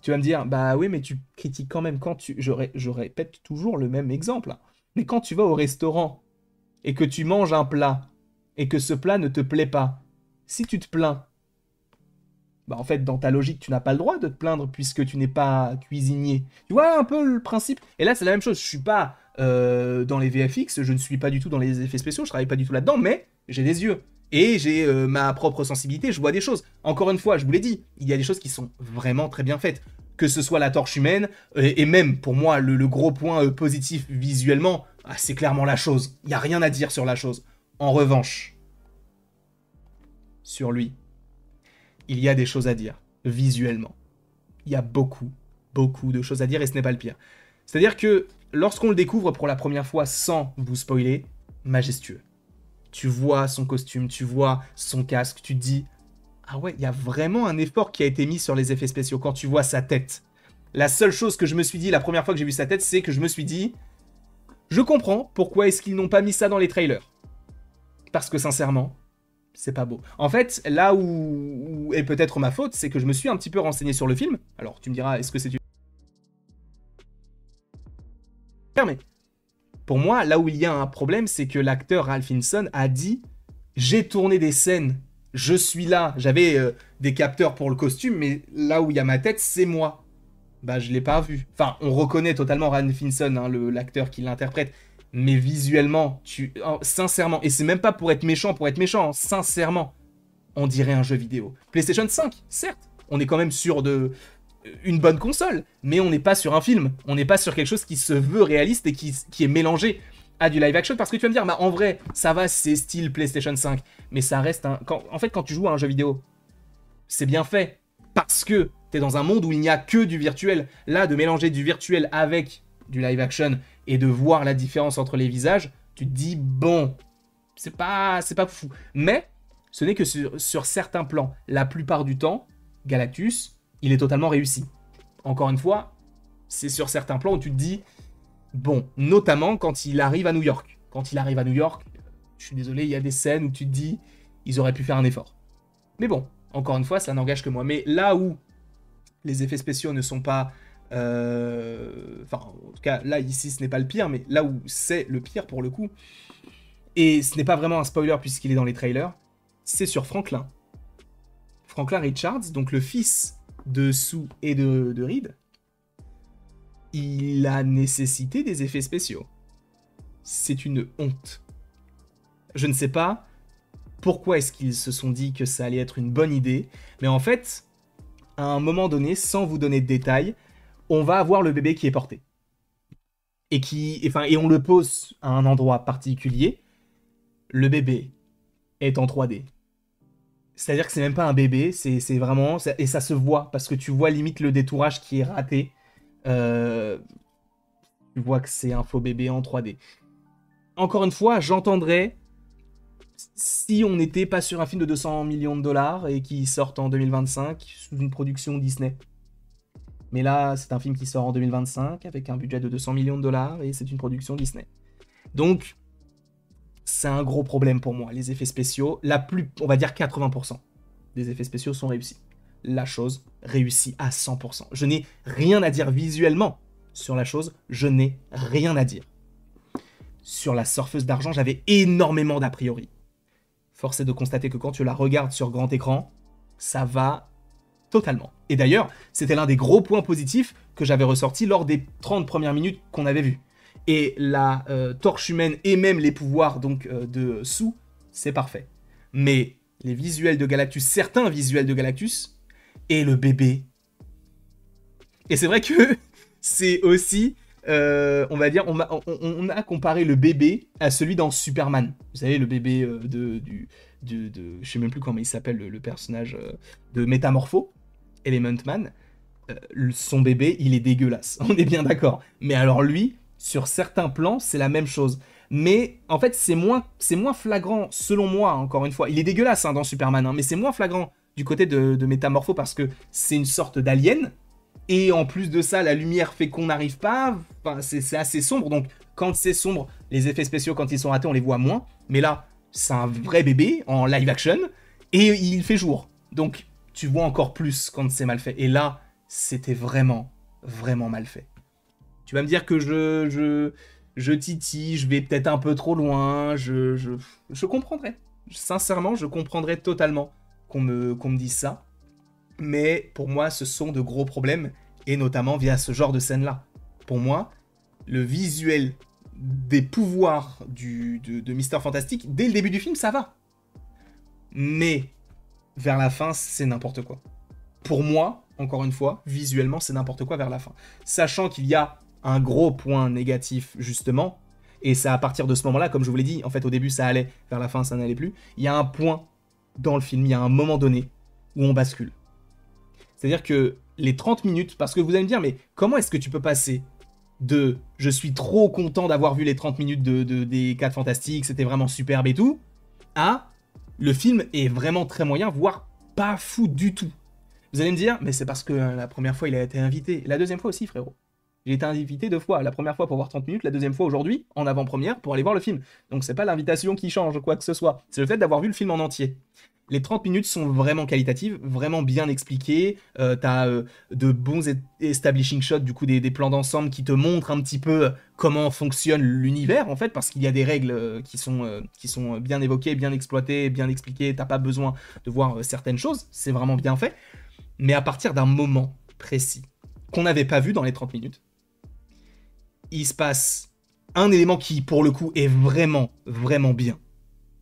A: Tu vas me dire « bah oui, mais tu critiques quand même quand tu... » Je répète toujours le même exemple. Hein. Mais quand tu vas au restaurant et que tu manges un plat et que ce plat ne te plaît pas, si tu te plains, bah en fait, dans ta logique, tu n'as pas le droit de te plaindre puisque tu n'es pas cuisinier. Tu vois un peu le principe? Et là, c'est la même chose. Je suis pas dans les VFX, je ne suis pas du tout dans les effets spéciaux, je travaille pas du tout là-dedans, mais j'ai des yeux. Et j'ai ma propre sensibilité, je vois des choses. Encore une fois, je vous l'ai dit, il y a des choses qui sont vraiment très bien faites. Que ce soit la torche humaine, et même, pour moi, le gros point positif visuellement, c'est clairement la chose. Il n'y a rien à dire sur la chose. En revanche, sur lui, il y a des choses à dire, visuellement. Il y a beaucoup, beaucoup de choses à dire et ce n'est pas le pire. C'est-à-dire que lorsqu'on le découvre pour la première fois sans vous spoiler, majestueux. Tu vois son costume, tu vois son casque, tu te dis « Ah ouais, il y a vraiment un effort qui a été mis sur les effets spéciaux quand tu vois sa tête. » La seule chose que je me suis dit la première fois que j'ai vu sa tête, c'est que je me suis dit « Je comprends pourquoi est-ce qu'ils n'ont pas mis ça dans les trailers. » Parce que sincèrement, c'est pas beau. En fait, là où est peut-être ma faute, c'est que je me suis un petit peu renseigné sur le film. Alors, tu me diras, est-ce que c'est une... Mais pour moi, là où il y a un problème, c'est que l'acteur Ralph Fiennes a dit « J'ai tourné des scènes, je suis là. » J'avais des capteurs pour le costume, mais là où il y a ma tête, c'est moi. Bah, je l'ai pas vu. Enfin, on reconnaît totalement Ralph Fiennes, hein, l'acteur qui l'interprète. Mais visuellement, sincèrement, et c'est même pas pour être méchant, hein, sincèrement, on dirait un jeu vidéo. PlayStation 5, certes, on est quand même sur une bonne console, mais on n'est pas sur un film. On n'est pas sur quelque chose qui se veut réaliste et qui est mélangé à du live action. Parce que tu vas me dire, bah en vrai, ça va, c'est style PlayStation 5, mais ça reste un... En fait, quand tu joues à un jeu vidéo, c'est bien fait. Parce que t'es dans un monde où il n'y a que du virtuel. Là, de mélanger du virtuel avec du live action et de voir la différence entre les visages, tu te dis, bon, c'est pas fou. Mais ce n'est que sur certains plans. La plupart du temps, Galactus, il est totalement réussi. Encore une fois, c'est sur certains plans où tu te dis, bon, notamment quand il arrive à New York. Quand il arrive à New York, je suis désolé, il y a des scènes où tu te dis, ils auraient pu faire un effort. Mais bon, encore une fois, ça n'engage que moi. Mais là où les effets spéciaux ne sont pas... Enfin, en tout cas, là, ici, ce n'est pas le pire, mais là où c'est le pire, pour le coup, et ce n'est pas vraiment un spoiler puisqu'il est dans les trailers, c'est sur Franklin. Franklin Richards, donc le fils de Sue et de Reed, il a nécessité des effets spéciaux. C'est une honte. Je ne sais pas pourquoi est-ce qu'ils se sont dit que ça allait être une bonne idée, mais en fait, à un moment donné, sans vous donner de détails, on va avoir le bébé qui est porté. Et on le pose à un endroit particulier. Le bébé est en 3D. C'est-à-dire que c'est même pas un bébé, c'est vraiment... Et ça se voit, parce que tu vois limite le détourage qui est raté. Tu vois que c'est un faux bébé en 3D. Encore une fois, j'entendrais si on n'était pas sur un film de 200 millions de dollars et qui sort en 2025 sous une production Disney. Mais là, c'est un film qui sort en 2025 avec un budget de 200 millions de dollars et c'est une production Disney. Donc, c'est un gros problème pour moi. Les effets spéciaux, on va dire 80% des effets spéciaux sont réussis. La chose réussit à 100%. Je n'ai rien à dire visuellement sur la chose, je n'ai rien à dire. Sur la surfeuse d'argent, j'avais énormément d'a priori. Force est de constater que quand tu la regardes sur grand écran, ça va totalement. Et d'ailleurs, c'était l'un des gros points positifs que j'avais ressorti lors des 30 premières minutes qu'on avait vues. Et la torche humaine et même les pouvoirs donc de Sue, c'est parfait. Mais les visuels de Galactus, certains visuels de Galactus, et le bébé. Et c'est vrai que c'est aussi on va dire, on a comparé le bébé à celui dans Superman. Vous savez, le bébé je sais même plus comment il s'appelle, le personnage de Métamorpho, Element Man. Son bébé, il est dégueulasse. On est bien d'accord. Mais alors lui, sur certains plans, c'est la même chose. Mais en fait, c'est moins flagrant, selon moi, encore une fois. Il est dégueulasse hein, dans Superman, hein, mais c'est moins flagrant du côté de Métamorpho parce que c'est une sorte d'alien. Et en plus de ça, la lumière fait qu'on n'arrive pas. Enfin, c'est assez sombre. Donc, quand c'est sombre, les effets spéciaux, quand ils sont ratés, on les voit moins. Mais là, c'est un vrai bébé en live action. Et il fait jour. Donc, tu vois encore plus quand c'est mal fait. Et là, c'était vraiment, vraiment mal fait. Tu vas me dire que je titille, je vais peut-être un peu trop loin. Je comprendrais. Sincèrement, je comprendrais totalement qu'on me dise ça. Mais pour moi, ce sont de gros problèmes, et notamment via ce genre de scène-là. Pour moi, le visuel des pouvoirs de Mister Fantastic, dès le début du film, ça va. Mais vers la fin, c'est n'importe quoi. Pour moi, encore une fois, visuellement, c'est n'importe quoi vers la fin. Sachant qu'il y a un gros point négatif, justement, et c'est à partir de ce moment-là, comme je vous l'ai dit, en fait, au début, ça allait, vers la fin, ça n'allait plus. Il y a un point dans le film, il y a un moment donné où on bascule. C'est-à-dire que les 30 minutes, parce que vous allez me dire, mais comment est-ce que tu peux passer de « je suis trop content d'avoir vu les 30 minutes des 4 Fantastiques, c'était vraiment superbe et tout », à « le film est vraiment très moyen, voire pas fou du tout ». Vous allez me dire, mais c'est parce que la première fois, il a été invité. La deuxième fois aussi, frérot. J'ai été invité 2 fois. La première fois pour voir 30 minutes, la deuxième fois aujourd'hui, en avant-première, pour aller voir le film. Donc c'est pas l'invitation qui change, quoi que ce soit. C'est le fait d'avoir vu le film en entier. Les 30 minutes sont vraiment qualitatives, vraiment bien expliquées. T'as de bons establishing shots, du coup des plans d'ensemble qui te montrent un petit peu comment fonctionne l'univers, en fait, parce qu'il y a des règles qui sont bien évoquées, bien exploitées, bien expliquées. T'as pas besoin de voir certaines choses, c'est vraiment bien fait. Mais à partir d'un moment précis, qu'on n'avait pas vu dans les 30 minutes, il se passe un élément qui, pour le coup, est vraiment, vraiment bien.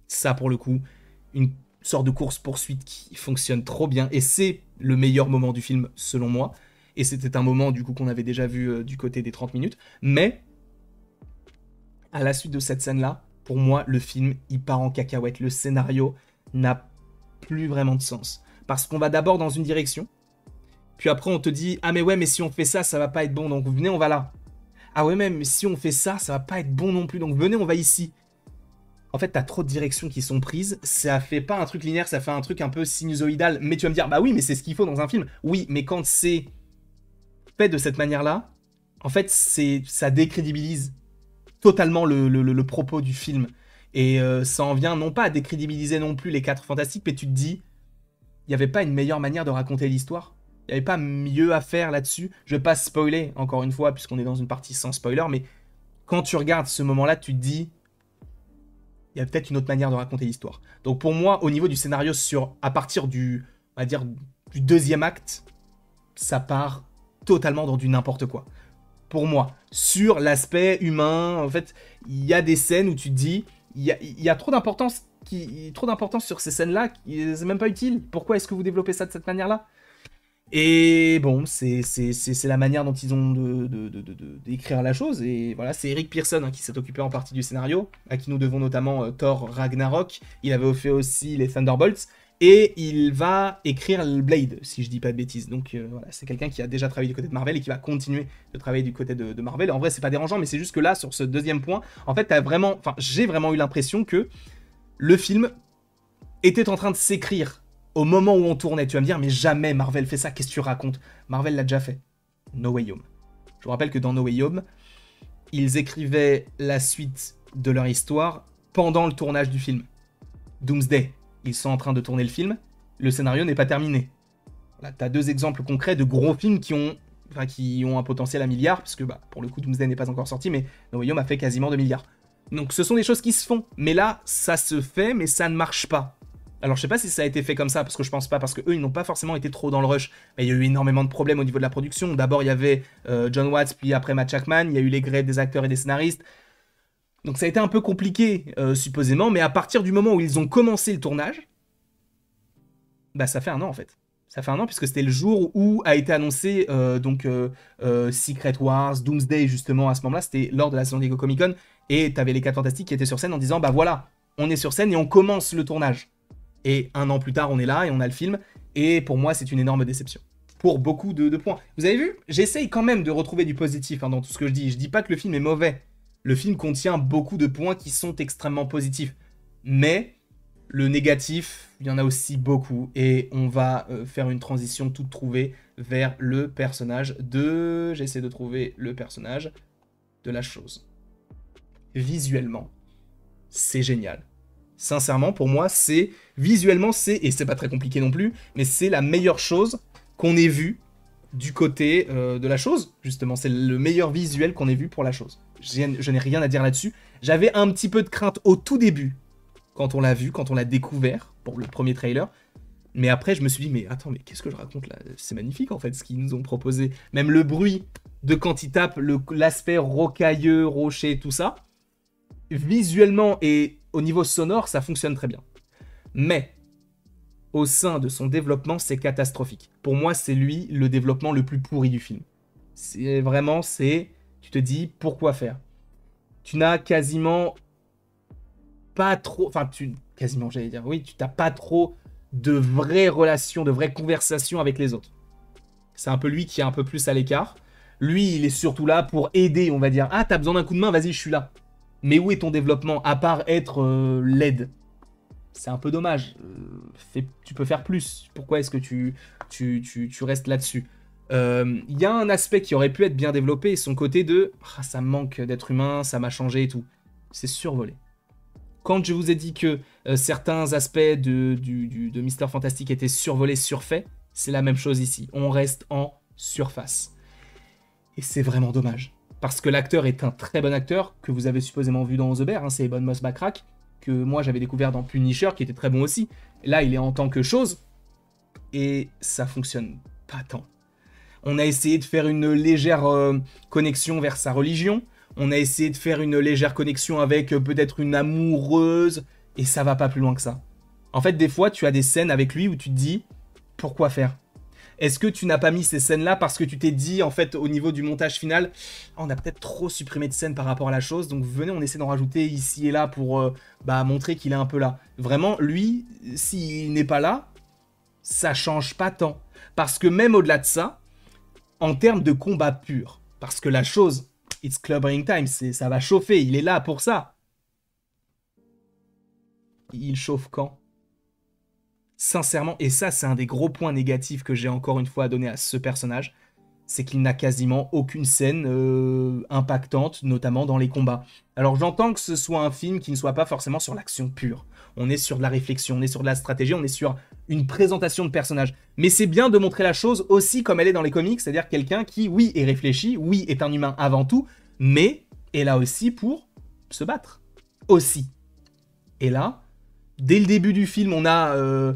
A: Ça, pour le coup, une sorte de course-poursuite qui fonctionne trop bien, et c'est le meilleur moment du film, selon moi. Et c'était un moment, du coup, qu'on avait déjà vu du côté des 30 minutes. Mais, à la suite de cette scène-là, pour moi, le film, il part en cacahuète. Le scénario n'a plus vraiment de sens. Parce qu'on va d'abord dans une direction, puis après on te dit « Ah mais ouais, mais si on fait ça, ça va pas être bon, donc venez, on va là. » Ah ouais, même si on fait ça, ça va pas être bon non plus, donc venez, on va ici. En fait, t'as trop de directions qui sont prises, ça fait pas un truc linéaire, ça fait un truc un peu sinusoïdal, mais tu vas me dire « Bah oui, mais c'est ce qu'il faut dans un film. » Oui, mais quand c'est fait de cette manière-là, en fait, ça décrédibilise totalement le propos du film. Et ça en vient non pas à décrédibiliser non plus les 4 Fantastiques, mais tu te dis il n'y avait pas une meilleure manière de raconter l'histoire? Il n'y avait pas mieux à faire là-dessus? Je vais pas spoiler, encore une fois, puisqu'on est dans une partie sans spoiler, mais quand tu regardes ce moment-là, tu te dis, il y a peut-être une autre manière de raconter l'histoire. Donc pour moi, au niveau du scénario, à partir on va dire, du deuxième acte, ça part totalement dans du n'importe quoi. Pour moi, sur l'aspect humain, en fait, il y a des scènes où tu te dis, il y a trop d'importance sur ces scènes-là, c'est même pas utile. Pourquoi est-ce que vous développez ça de cette manière-là? Et bon, c'est la manière dont ils ont d'écrire la chose. Et voilà, c'est Eric Pearson hein, qui s'est occupé en partie du scénario, à qui nous devons notamment Thor Ragnarok. Il avait fait aussi les Thunderbolts. Et il va écrire le Blade, si je dis pas de bêtises. Donc voilà, c'est quelqu'un qui a déjà travaillé du côté de Marvel et qui va continuer de travailler du côté de Marvel. En vrai, c'est pas dérangeant, mais c'est juste que là, sur ce deuxième point, en fait, j'ai vraiment eu l'impression que le film était en train de s'écrire au moment où on tournait. Tu vas me dire, mais jamais Marvel fait ça, qu'est-ce que tu racontes? Marvel l'a déjà fait. No Way Home. Je vous rappelle que dans No Way Home, ils écrivaient la suite de leur histoire pendant le tournage du film. Doomsday, ils sont en train de tourner le film, le scénario n'est pas terminé. Là, t'as 2 exemples concrets de gros films qui ont un potentiel à milliards, parce que pour le coup Doomsday n'est pas encore sorti, mais No Way Home a fait quasiment 2 milliards. Donc ce sont des choses qui se font, mais là, ça se fait, mais ça ne marche pas. Alors je sais pas si ça a été fait comme ça, parce que je pense pas, parce que eux ils n'ont pas forcément été trop dans le rush, mais il y a eu énormément de problèmes au niveau de la production. D'abord il y avait John Watts, puis après Matt Shakman, il y a eu les grèves des acteurs et des scénaristes. Donc ça a été un peu compliqué, supposément, mais à partir du moment où ils ont commencé le tournage, ça fait 1 an en fait. Ça fait un an, puisque c'était le jour où a été annoncé Secret Wars, Doomsday, justement, à ce moment-là. C'était lors de la San Diego Comic-Con. Et t'avais les 4 Fantastiques qui étaient sur scène en disant, bah voilà, on est sur scène et on commence le tournage. Et un an plus tard, on est là et on a le film. Et pour moi, c'est une énorme déception. Pour beaucoup de points. Vous avez vu? J'essaye quand même de retrouver du positif dans tout ce que je dis. Je dis pas que le film est mauvais. Le film contient beaucoup de points qui sont extrêmement positifs. Mais le négatif, il y en a aussi beaucoup. Et on va faire une transition toute trouvée vers le personnage de... J'essaie de trouver le personnage de la chose. Visuellement, c'est génial. Sincèrement, pour moi, c'est... Visuellement, c'est... Et c'est pas très compliqué non plus, mais c'est la meilleure chose qu'on ait vue du côté de la chose, justement. C'est le meilleur visuel qu'on ait vu pour la chose. Je n'ai rien à dire là-dessus. J'avais un petit peu de crainte au tout début, quand on l'a vu, quand on l'a découvert, pour le premier trailer. Mais après, je me suis dit, mais attends, mais qu'est-ce que je raconte là? C'est magnifique, en fait, ce qu'ils nous ont proposé. Même le bruit de quand ils tapent, l'aspect rocailleux, rocher, tout ça. Visuellement et au niveau sonore, ça fonctionne très bien. Mais, au sein de son développement, c'est catastrophique. Pour moi, c'est lui le développement le plus pourri du film. C'est vraiment, tu te dis, pourquoi faire? Tu n'as quasiment pas trop... Enfin, quasiment, j'allais dire, oui, tu n'as pas trop de vraies relations, de vraies conversations avec les autres. C'est un peu lui qui est un peu plus à l'écart. Lui, il est surtout là pour aider, on va dire. Ah, t'as besoin d'un coup de main, vas-y, je suis là. Mais où est ton développement, à part être l'aide? C'est un peu dommage. Tu peux faire plus. Pourquoi est-ce que tu restes là-dessus? Il y a un aspect qui aurait pu être bien développé, son côté de « ça me manque d'être humain, ça m'a changé et tout ». C'est survolé. Quand je vous ai dit que certains aspects de Mister Fantastic étaient survolés, surfaits, c'est la même chose ici. On reste en surface. Et c'est vraiment dommage. Parce que l'acteur est un très bon acteur, que vous avez supposément vu dans The Bear, hein, c'est Ebon Moss-Backrack, que moi j'avais découvert dans Punisher, qui était très bon aussi. Là, il est en tant que chose, et ça fonctionne pas tant. On a essayé de faire une légère connexion vers sa religion, on a essayé de faire une légère connexion avec peut-être une amoureuse, et ça va pas plus loin que ça. En fait, des fois, tu as des scènes avec lui où tu te dis, pourquoi faire? Est-ce que tu n'as pas mis ces scènes-là parce que tu t'es dit, en fait, au niveau du montage final, on a peut-être trop supprimé de scènes par rapport à la chose, donc venez, on essaie d'en rajouter ici et là pour montrer qu'il est un peu là. Vraiment, lui, s'il n'est pas là, ça change pas tant. Parce que même au-delà de ça, en termes de combat pur, parce que la chose, it's clubbering time, ça va chauffer, il est là pour ça. Il chauffe quand? Sincèrement, et ça c'est un des gros points négatifs que j'ai encore une fois à donner à ce personnage, c'est qu'il n'a quasiment aucune scène impactante, notamment dans les combats. Alors j'entends que ce soit un film qui ne soit pas forcément sur l'action pure. On est sur de la réflexion, on est sur de la stratégie, on est sur une présentation de personnage. Mais c'est bien de montrer la chose aussi comme elle est dans les comics, c'est-à-dire quelqu'un qui, oui, est réfléchi, oui, est un humain avant tout, mais est là aussi pour se battre. Aussi. Et là, dès le début du film, on a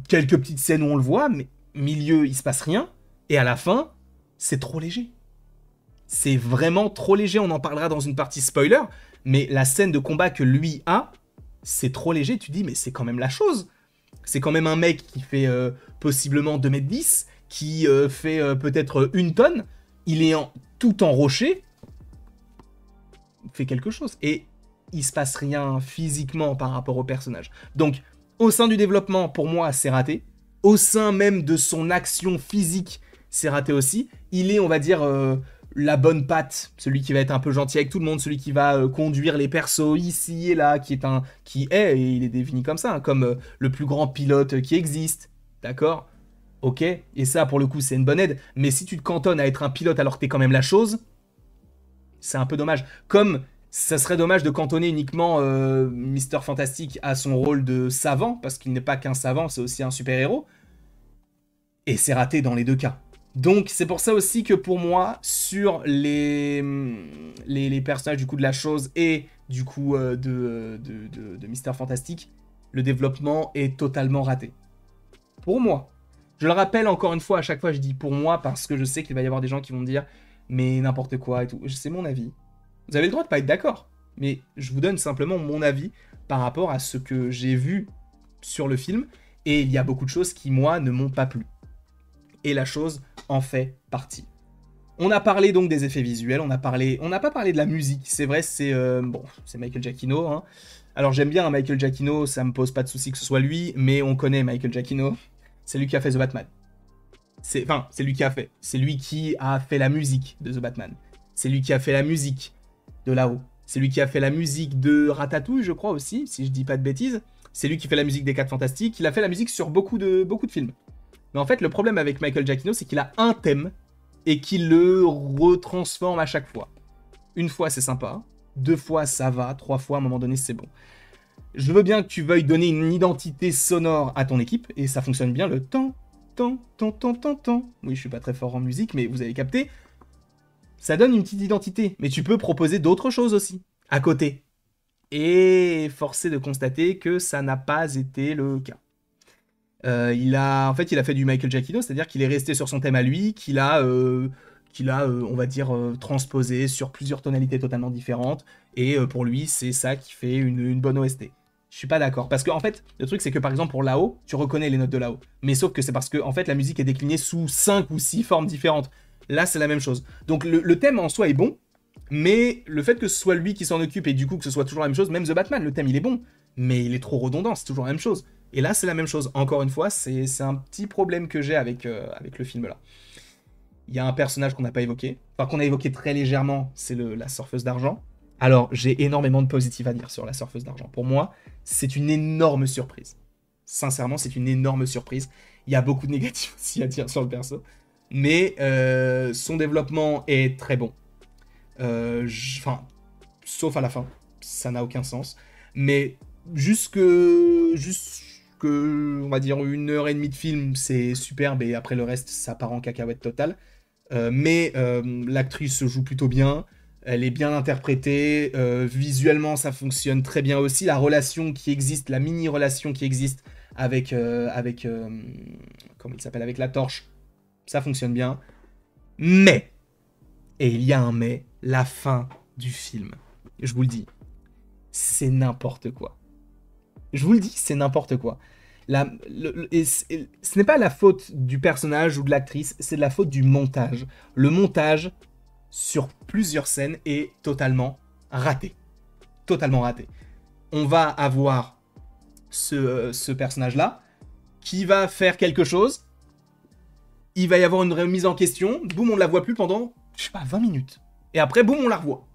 A: quelques petites scènes où on le voit, mais milieu, il se passe rien. Et à la fin, c'est trop léger. C'est vraiment trop léger, on en parlera dans une partie spoiler, mais la scène de combat que lui a, c'est trop léger, tu dis, mais c'est quand même la chose. C'est quand même un mec qui fait possiblement 2m10, qui fait peut-être 1 tonne, il est tout en rocher, il fait quelque chose. Et il se passe rien physiquement par rapport au personnage. Donc, au sein du développement, pour moi, c'est raté. Au sein même de son action physique, c'est raté aussi. Il est, on va dire, la bonne patte, celui qui va être un peu gentil avec tout le monde, celui qui va conduire les persos ici et là, qui est, et il est défini comme ça, hein, comme le plus grand pilote qui existe. D'accord? Ok, et ça, pour le coup, c'est une bonne aide. Mais si tu te cantonnes à être un pilote alors que t'es quand même la chose, c'est un peu dommage. Comme ça serait dommage de cantonner uniquement Mister Fantastic à son rôle de savant, parce qu'il n'est pas qu'un savant, c'est aussi un super-héros. Et c'est raté dans les deux cas. Donc c'est pour ça aussi que pour moi, sur les personnages du coup de la chose et du coup de Mister Fantastic, le développement est totalement raté. Pour moi. Je le rappelle encore une fois, à chaque fois je dis pour moi, parce que je sais qu'il va y avoir des gens qui vont me dire mais n'importe quoi et tout. C'est mon avis. Vous avez le droit de pas être d'accord, mais je vous donne simplement mon avis par rapport à ce que j'ai vu sur le film, et il y a beaucoup de choses qui, moi, ne m'ont pas plu. et la chose en fait partie. On a parlé donc des effets visuels, on n'a pas parlé de la musique, c'est vrai, c'est Michael Giacchino, hein. Alors j'aime bien Michael Giacchino, ça me pose pas de souci que ce soit lui, mais on connaît Michael Giacchino, c'est lui qui a fait The Batman. C'est lui qui a fait la musique de The Batman. C'est lui qui a fait la musique de là-haut. C'est lui qui a fait la musique de Ratatouille, je crois aussi, si je dis pas de bêtises. C'est lui qui fait la musique des 4 Fantastiques. Il a fait la musique sur beaucoup de films. Mais en fait, le problème avec Michael Giacchino, c'est qu'il a un thème et qu'il le retransforme à chaque fois. Une fois, c'est sympa. 2 fois, ça va. 3 fois, à un moment donné, c'est bon. Je veux bien que tu veuilles donner une identité sonore à ton équipe, et ça fonctionne bien, le temps. Oui, je suis pas très fort en musique, mais vous avez capté. Ça donne une petite identité, mais tu peux proposer d'autres choses aussi, à côté. Et forcé de constater que ça n'a pas été le cas. Il a fait du Michael Giacchino, c'est-à-dire qu'il est resté sur son thème à lui, qu'il a, on va dire, transposé sur plusieurs tonalités totalement différentes, et pour lui, c'est ça qui fait une bonne OST. Je suis pas d'accord, parce que en fait, le truc c'est que par exemple pour Lao, tu reconnais les notes de Lao, mais sauf que c'est parce que en fait la musique est déclinée sous 5 ou 6 formes différentes. Là, c'est la même chose. Donc le thème en soi est bon, mais le fait que ce soit lui qui s'en occupe et du coup que ce soit toujours la même chose, même The Batman, le thème il est bon, mais il est trop redondant, c'est toujours la même chose. Et là, c'est la même chose. Encore une fois, c'est un petit problème que j'ai avec le film là. Il y a un personnage qu'on n'a pas évoqué, enfin qu'on a évoqué très légèrement, c'est la surfeuse d'argent. Alors, j'ai énormément de positifs à dire sur la surfeuse d'argent. Pour moi, c'est une énorme surprise. Sincèrement, c'est une énorme surprise. Il y a beaucoup de négatifs aussi à dire sur le perso. Mais son développement est très bon. Sauf à la fin. Ça n'a aucun sens. Mais jusque on va dire 1h30 de film, c'est superbe. Et après le reste, ça part en cacahuète totale. Mais l'actrice se joue plutôt bien. Elle est bien interprétée, visuellement ça fonctionne très bien aussi. La relation qui existe, la mini-relation qui existe avec comment il s'appelle, avec la torche, ça fonctionne bien. Mais, et il y a un mais, la fin du film, je vous le dis, c'est n'importe quoi. Je vous le dis, c'est n'importe quoi. Ce n'est pas la faute du personnage ou de l'actrice, c'est de la faute du montage. Le montage sur plusieurs scènes est totalement raté. Totalement raté. On va avoir ce personnage-là qui va faire quelque chose. Il va y avoir une remise en question. Boum, on ne la voit plus pendant, je sais pas, 20 minutes. Et après, boum, on la revoit.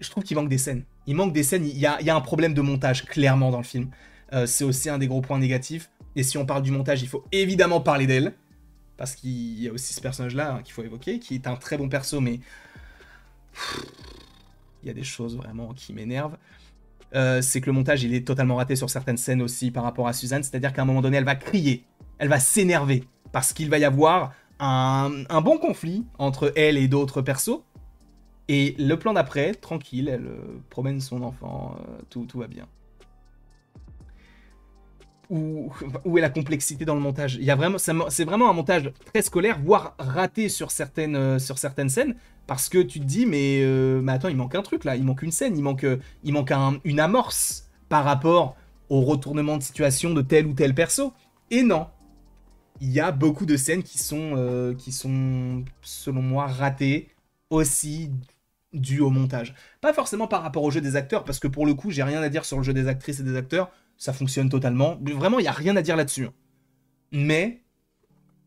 A: Je trouve qu'il manque des scènes. Il manque des scènes. Il y a un problème de montage, clairement, dans le film. C'est aussi un des gros points négatifs. Et si on parle du montage, il faut évidemment parler d'elle. Parce qu'il y a aussi ce personnage-là qu'il faut évoquer, qui est un très bon perso, mais il y a des choses vraiment qui m'énervent. C'est que le montage, il est totalement raté sur certaines scènes aussi par rapport à Suzanne. C'est-à-dire qu'à un moment donné, elle va crier, elle va s'énerver, parce qu'il va y avoir un bon conflit entre elle et d'autres persos. Et le plan d'après, tranquille, elle promène son enfant, tout va bien. Où est la complexité dans le montage? Il y a vraiment, c'est vraiment un montage très scolaire, voire raté sur certaines scènes, parce que tu te dis, mais attends, il manque un truc là, il manque une scène, il manque une amorce par rapport au retournement de situation de tel ou tel perso. Et non, il y a beaucoup de scènes qui sont selon moi, ratées, aussi dues au montage. Pas forcément par rapport au jeu des acteurs, parce que pour le coup, j'ai rien à dire sur le jeu des actrices et des acteurs. Ça fonctionne totalement. Vraiment, il n'y a rien à dire là-dessus. Mais,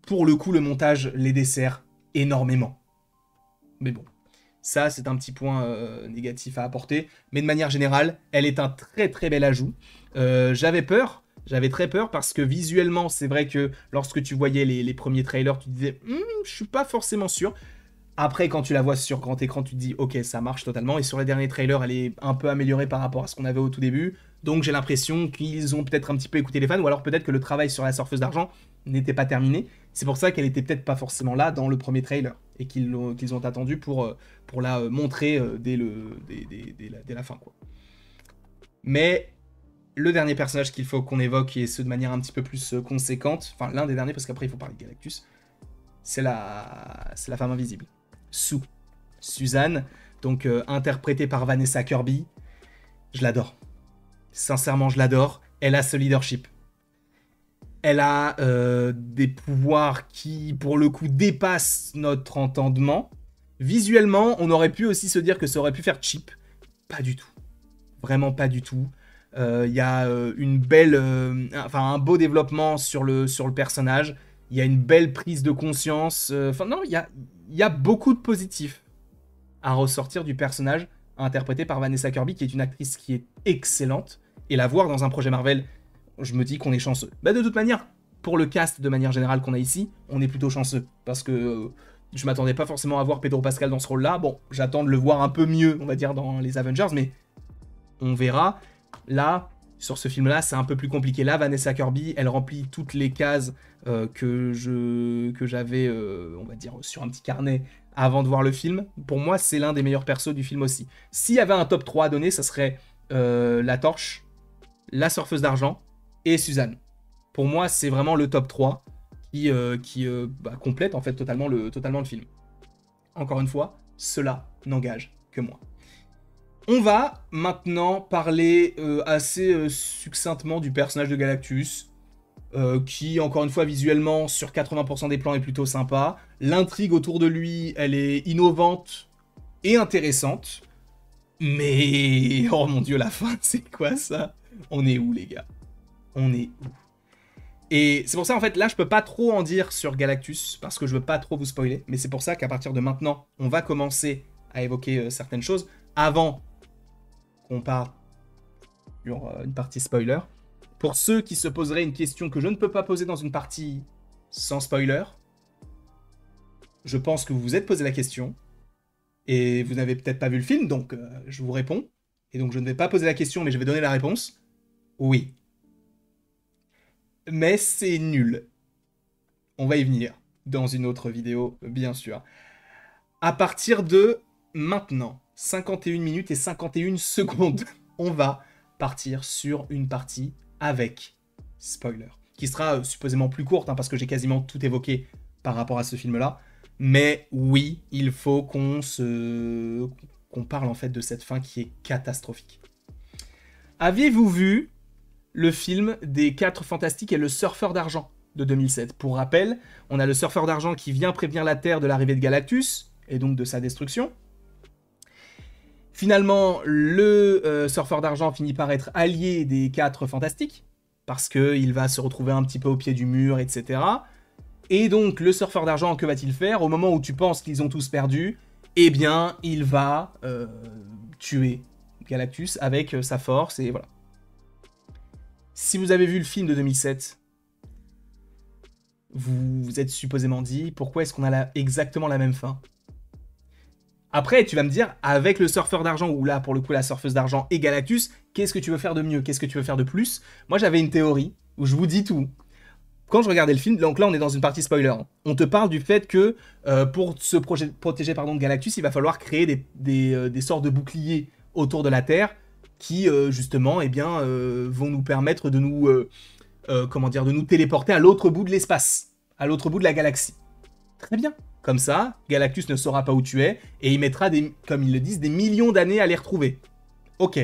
A: pour le coup, le montage les dessert énormément. Mais bon, ça, c'est un petit point négatif à apporter. Mais de manière générale, elle est un très très bel ajout. J'avais très peur, parce que visuellement, c'est vrai que lorsque tu voyais les premiers trailers, tu te disais, je suis pas forcément sûr. Après, quand tu la vois sur grand écran, tu te dis, ok, ça marche totalement. Et sur les derniers trailers, elle est un peu améliorée par rapport à ce qu'on avait au tout début. Donc j'ai l'impression qu'ils ont peut-être un petit peu écouté les fans, ou alors peut-être que le travail sur la surfeuse d'argent n'était pas terminé. C'est pour ça qu'elle était peut-être pas forcément là dans le premier trailer, et qu'ils ont attendu pour la montrer dès la fin, quoi. Mais le dernier personnage qu'il faut qu'on évoque, et ce de manière un petit peu plus conséquente, enfin l'un des derniers, parce qu'après il faut parler de Galactus, c'est la femme invisible. Suzanne, donc interprétée par Vanessa Kirby. Je l'adore. Sincèrement, je l'adore. Elle a ce leadership. Elle a des pouvoirs qui, pour le coup, dépassent notre entendement. Visuellement, on aurait pu aussi se dire que ça aurait pu faire cheap. Pas du tout. Vraiment pas du tout. Il y a une belle, un beau développement sur le personnage. Il y a une belle prise de conscience. Enfin, non, il y a beaucoup de positifs à ressortir du personnage interprété par Vanessa Kirby, qui est une actrice qui est excellente. Et la voir dans un projet Marvel, je me dis qu'on est chanceux. Bah, de toute manière, pour le cast de manière générale qu'on a ici, on est plutôt chanceux. Parce que je m'attendais pas forcément à voir Pedro Pascal dans ce rôle-là. Bon, j'attends de le voir un peu mieux, on va dire, dans les Avengers, mais on verra. Là, sur ce film-là, c'est un peu plus compliqué. Là, Vanessa Kirby, elle remplit toutes les cases que j'avais, on va dire, sur un petit carnet avant de voir le film. Pour moi, c'est l'un des meilleurs persos du film aussi. S'il y avait un top 3 à donner, ça serait la Torche, la Surfeuse d'Argent et Suzanne. Pour moi, c'est vraiment le top 3 qui complète en fait totalement le film. Encore une fois, cela n'engage que moi. On va maintenant parler assez succinctement du personnage de Galactus, qui, encore une fois, visuellement, sur 80% des plans, est plutôt sympa. L'intrigue autour de lui, elle est innovante et intéressante. Mais, oh mon dieu, la fin, c'est quoi ça? On est où, les gars? On est où? Et c'est pour ça, en fait, là, je peux pas trop en dire sur Galactus, parce que je veux pas trop vous spoiler. Mais c'est pour ça qu'à partir de maintenant, on va commencer à évoquer certaines choses. Avant qu'on part sur une partie spoiler. Pour ceux qui se poseraient une question que je ne peux pas poser dans une partie sans spoiler, je pense que vous vous êtes posé la question, et vous n'avez peut-être pas vu le film, donc je vous réponds. Et donc je ne vais pas poser la question, mais je vais donner la réponse. Oui. Mais c'est nul. On va y venir dans une autre vidéo, bien sûr. À partir de maintenant, 51 minutes et 51 secondes, on va partir sur une partie avec spoiler, qui sera supposément plus courte, hein, parce que j'ai quasiment tout évoqué par rapport à ce film-là. Mais oui, il faut qu'on parle en fait de cette fin qui est catastrophique. Aviez-vous vu le film des 4 Fantastiques et le Surfeur d'Argent de 2007? Pour rappel, on a le Surfeur d'Argent qui vient prévenir la Terre de l'arrivée de Galactus, et donc de sa destruction. Finalement, le Surfeur d'Argent finit par être allié des 4 Fantastiques, parce qu'il va se retrouver un petit peu au pied du mur, etc. Et donc, le Surfeur d'Argent, que va-t-il faire? Au moment où tu penses qu'ils ont tous perdu, eh bien, il va tuer Galactus avec sa force, et voilà. Si vous avez vu le film de 2007, vous vous êtes supposément dit, pourquoi est-ce qu'on a exactement la même fin? Après, tu vas me dire, avec le Surfeur d'Argent, ou là, pour le coup, la Surfeuse d'Argent et Galactus, qu'est-ce que tu veux faire de mieux? Qu'est-ce que tu veux faire de plus? Moi, j'avais une théorie, où je vous dis tout. Quand je regardais le film, donc là, on est dans une partie spoiler, hein. On te parle du fait que, pour se protéger de Galactus, il va falloir créer des sortes de boucliers autour de la Terre, qui, justement, eh bien, vont nous permettre de nous, de nous téléporter à l'autre bout de l'espace, à l'autre bout de la galaxie. Très bien. Comme ça, Galactus ne saura pas où tu es, et il mettra, comme ils le disent, des millions d'années à les retrouver. Ok.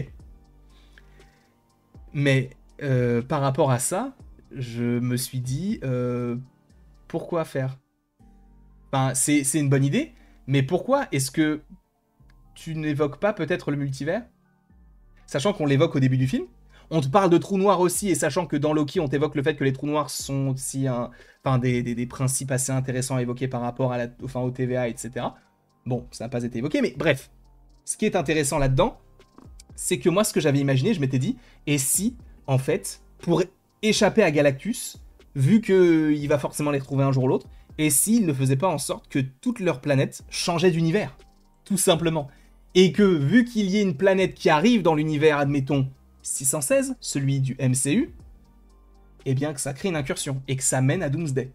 A: Mais par rapport à ça, je me suis dit, pourquoi faire? Enfin, c'est une bonne idée, mais pourquoi est-ce que tu n'évoques pas peut-être le multivers? Sachant qu'on l'évoque au début du film. On te parle de trous noirs aussi, et sachant que dans Loki, on t'évoque le fait que les trous noirs sont aussi des principes assez intéressants à évoquer par rapport à au TVA, etc. Bon, ça n'a pas été évoqué, mais bref. Ce qui est intéressant là-dedans, c'est que moi, ce que j'avais imaginé, je m'étais dit, et si, en fait, pour échapper à Galactus, vu qu'il va forcément les retrouver un jour ou l'autre, et s'il ne faisait pas en sorte que toute leur planète changeait d'univers, tout simplement. Et que, vu qu'il y ait une planète qui arrive dans l'univers, admettons, 616, celui du MCU, eh bien que ça crée une incursion, et que ça mène à Doomsday.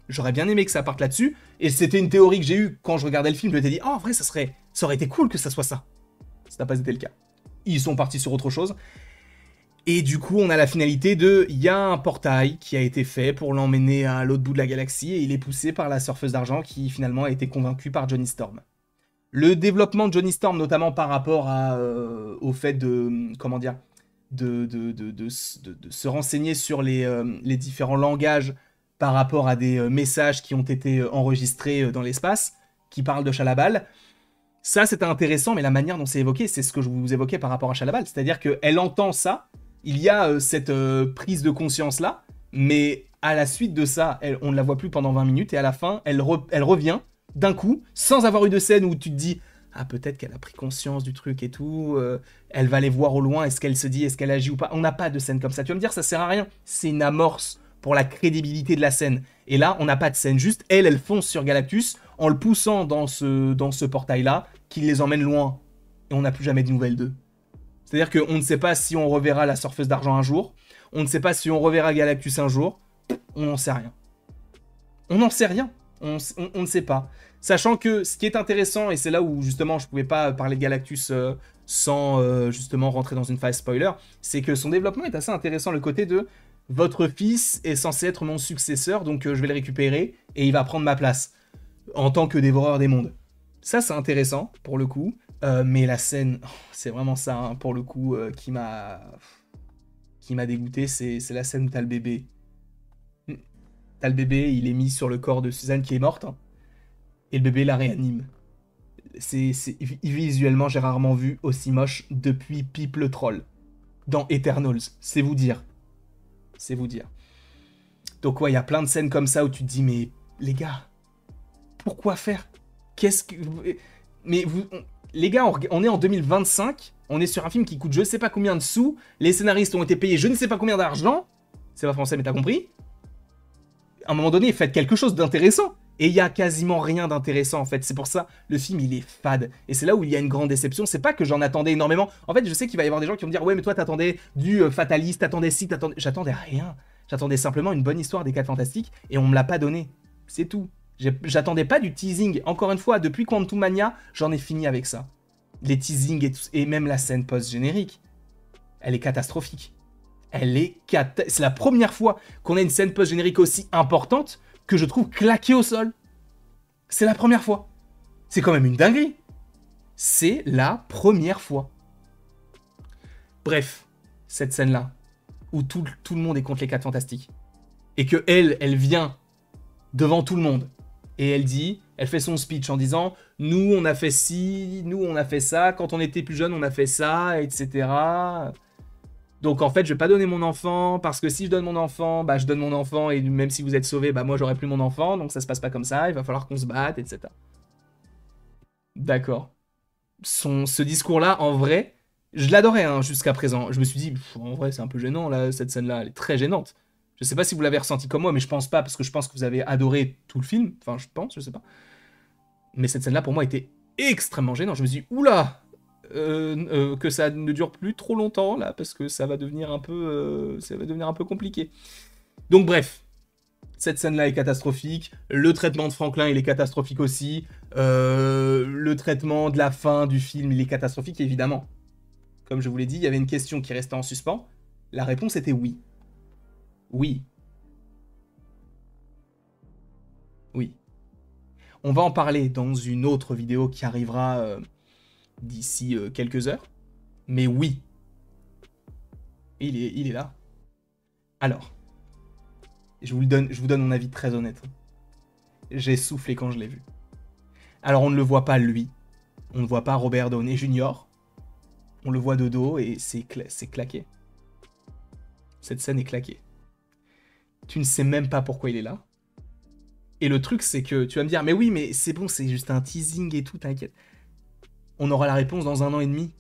A: J'aurais bien aimé que ça parte là-dessus, et c'était une théorie que j'ai eue quand je regardais le film, je m'étais dit, oh, en vrai, ça aurait été cool que ça soit ça. Ça n'a pas été le cas. Ils sont partis sur autre chose, et du coup, on a la finalité de, il y a un portail qui a été fait pour l'emmener à l'autre bout de la galaxie, et il est poussé par la Surfeuse d'Argent qui finalement a été convaincue par Johnny Storm. Le développement de Johnny Storm, notamment par rapport au fait de se renseigner sur les différents langages par rapport à des messages qui ont été enregistrés dans l'espace, qui parlent de Shalabal. Ça, c'était intéressant, mais la manière dont c'est évoqué, c'est ce que je vous évoquais par rapport à Shalabal. C'est-à-dire qu'elle entend ça, il y a cette prise de conscience-là, mais à la suite de ça, on ne la voit plus pendant 20 minutes, et à la fin, elle revient d'un coup, sans avoir eu de scène où tu te dis « Ah, peut-être qu'elle a pris conscience du truc et tout, elle va les voir au loin, est-ce qu'elle se dit, est-ce qu'elle agit ou pas ?» On n'a pas de scène comme ça. Tu vas me dire, ça sert à rien. C'est une amorce pour la crédibilité de la scène. Et là, on n'a pas de scène. Juste, elle fonce sur Galactus en le poussant dans ce portail-là, qui les emmène loin. Et on n'a plus jamais de nouvelles d'eux. C'est-à-dire qu'on ne sait pas si on reverra la surfeuse d'argent un jour. On ne sait pas si on reverra Galactus un jour. On n'en sait rien. On n'en sait rien. On ne sait pas. Sachant que ce qui est intéressant, et c'est là où justement je ne pouvais pas parler de Galactus sans justement rentrer dans une phase spoiler, c'est que son développement est assez intéressant. Le côté de votre fils est censé être mon successeur, donc je vais le récupérer et il va prendre ma place en tant que dévoreur des mondes. Ça, c'est intéressant pour le coup, mais la scène, c'est vraiment ça hein, pour le coup qui m'a dégoûté. C'est la scène où t'as le bébé. T'as le bébé, il est mis sur le corps de Suzanne qui est morte, hein, et le bébé la réanime. Visuellement, j'ai rarement vu aussi moche depuis Pipe le Troll dans Eternals. C'est vous dire. C'est vous dire. Donc ouais, il y a plein de scènes comme ça où tu te dis, mais les gars, pourquoi faire? Qu'est-ce que... Mais vous... Les gars, on est en 2025, on est sur un film qui coûte je sais pas combien de sous, les scénaristes ont été payés je ne sais pas combien d'argent, c'est pas français mais t'as compris? À un moment donné, faites quelque chose d'intéressant. Et il y a quasiment rien d'intéressant en fait, c'est pour ça, le film il est fade. Et c'est là où il y a une grande déception, c'est pas que j'en attendais énormément. En fait, je sais qu'il va y avoir des gens qui vont me dire, ouais mais toi t'attendais du fataliste, t'attendais ci, t'attendais... J'attendais rien. J'attendais simplement une bonne histoire des 4 Fantastiques, et on me l'a pas donné. C'est tout. J'attendais pas du teasing. Encore une fois, depuis Quantum Mania, j'en ai fini avec ça. Les teasings et même la scène post-générique, elle est catastrophique. C'est la première fois qu'on a une scène post-générique aussi importante que je trouve claquée au sol. C'est la première fois. C'est quand même une dinguerie. C'est la première fois. Bref, cette scène-là, où tout le monde est contre les 4 Fantastiques, et que elle vient devant tout le monde, et elle fait son speech en disant « Nous, on a fait ci, nous, on a fait ça, quand on était plus jeune, on a fait ça, etc. » Donc en fait, je vais pas donner mon enfant, parce que si je donne mon enfant, bah je donne mon enfant, et même si vous êtes sauvé, bah moi j'aurai plus mon enfant, donc ça se passe pas comme ça, il va falloir qu'on se batte, etc. D'accord. Ce discours-là, en vrai, je l'adorais hein, jusqu'à présent. Je me suis dit, en vrai, c'est un peu gênant, là, cette scène-là, elle est très gênante. Je sais pas si vous l'avez ressenti comme moi, mais je pense pas, parce que je pense que vous avez adoré tout le film. Enfin, je pense, je sais pas. Mais cette scène-là, pour moi, était extrêmement gênante. Je me suis dit, oula, que ça ne dure plus trop longtemps, là, parce que ça va devenir un peu compliqué. Donc, bref. Cette scène-là est catastrophique. Le traitement de Franklin, il est catastrophique aussi. Le traitement de la fin du film, il est catastrophique, évidemment. Comme je vous l'ai dit, il y avait une question qui restait en suspens. La réponse était oui. Oui. Oui. On va en parler dans une autre vidéo qui arrivera d'ici quelques heures. Mais oui. Il est là. Alors. Je vous donne mon avis très honnête. J'ai soufflé quand je l'ai vu. Alors on ne le voit pas lui. On ne voit pas Robert Downey Jr. On le voit de dos et c'est claqué. Cette scène est claquée. Tu ne sais même pas pourquoi il est là. Et le truc, c'est que tu vas me dire, mais oui, mais c'est bon, c'est juste un teasing et tout, t'inquiète. On aura la réponse dans 1 an et demi.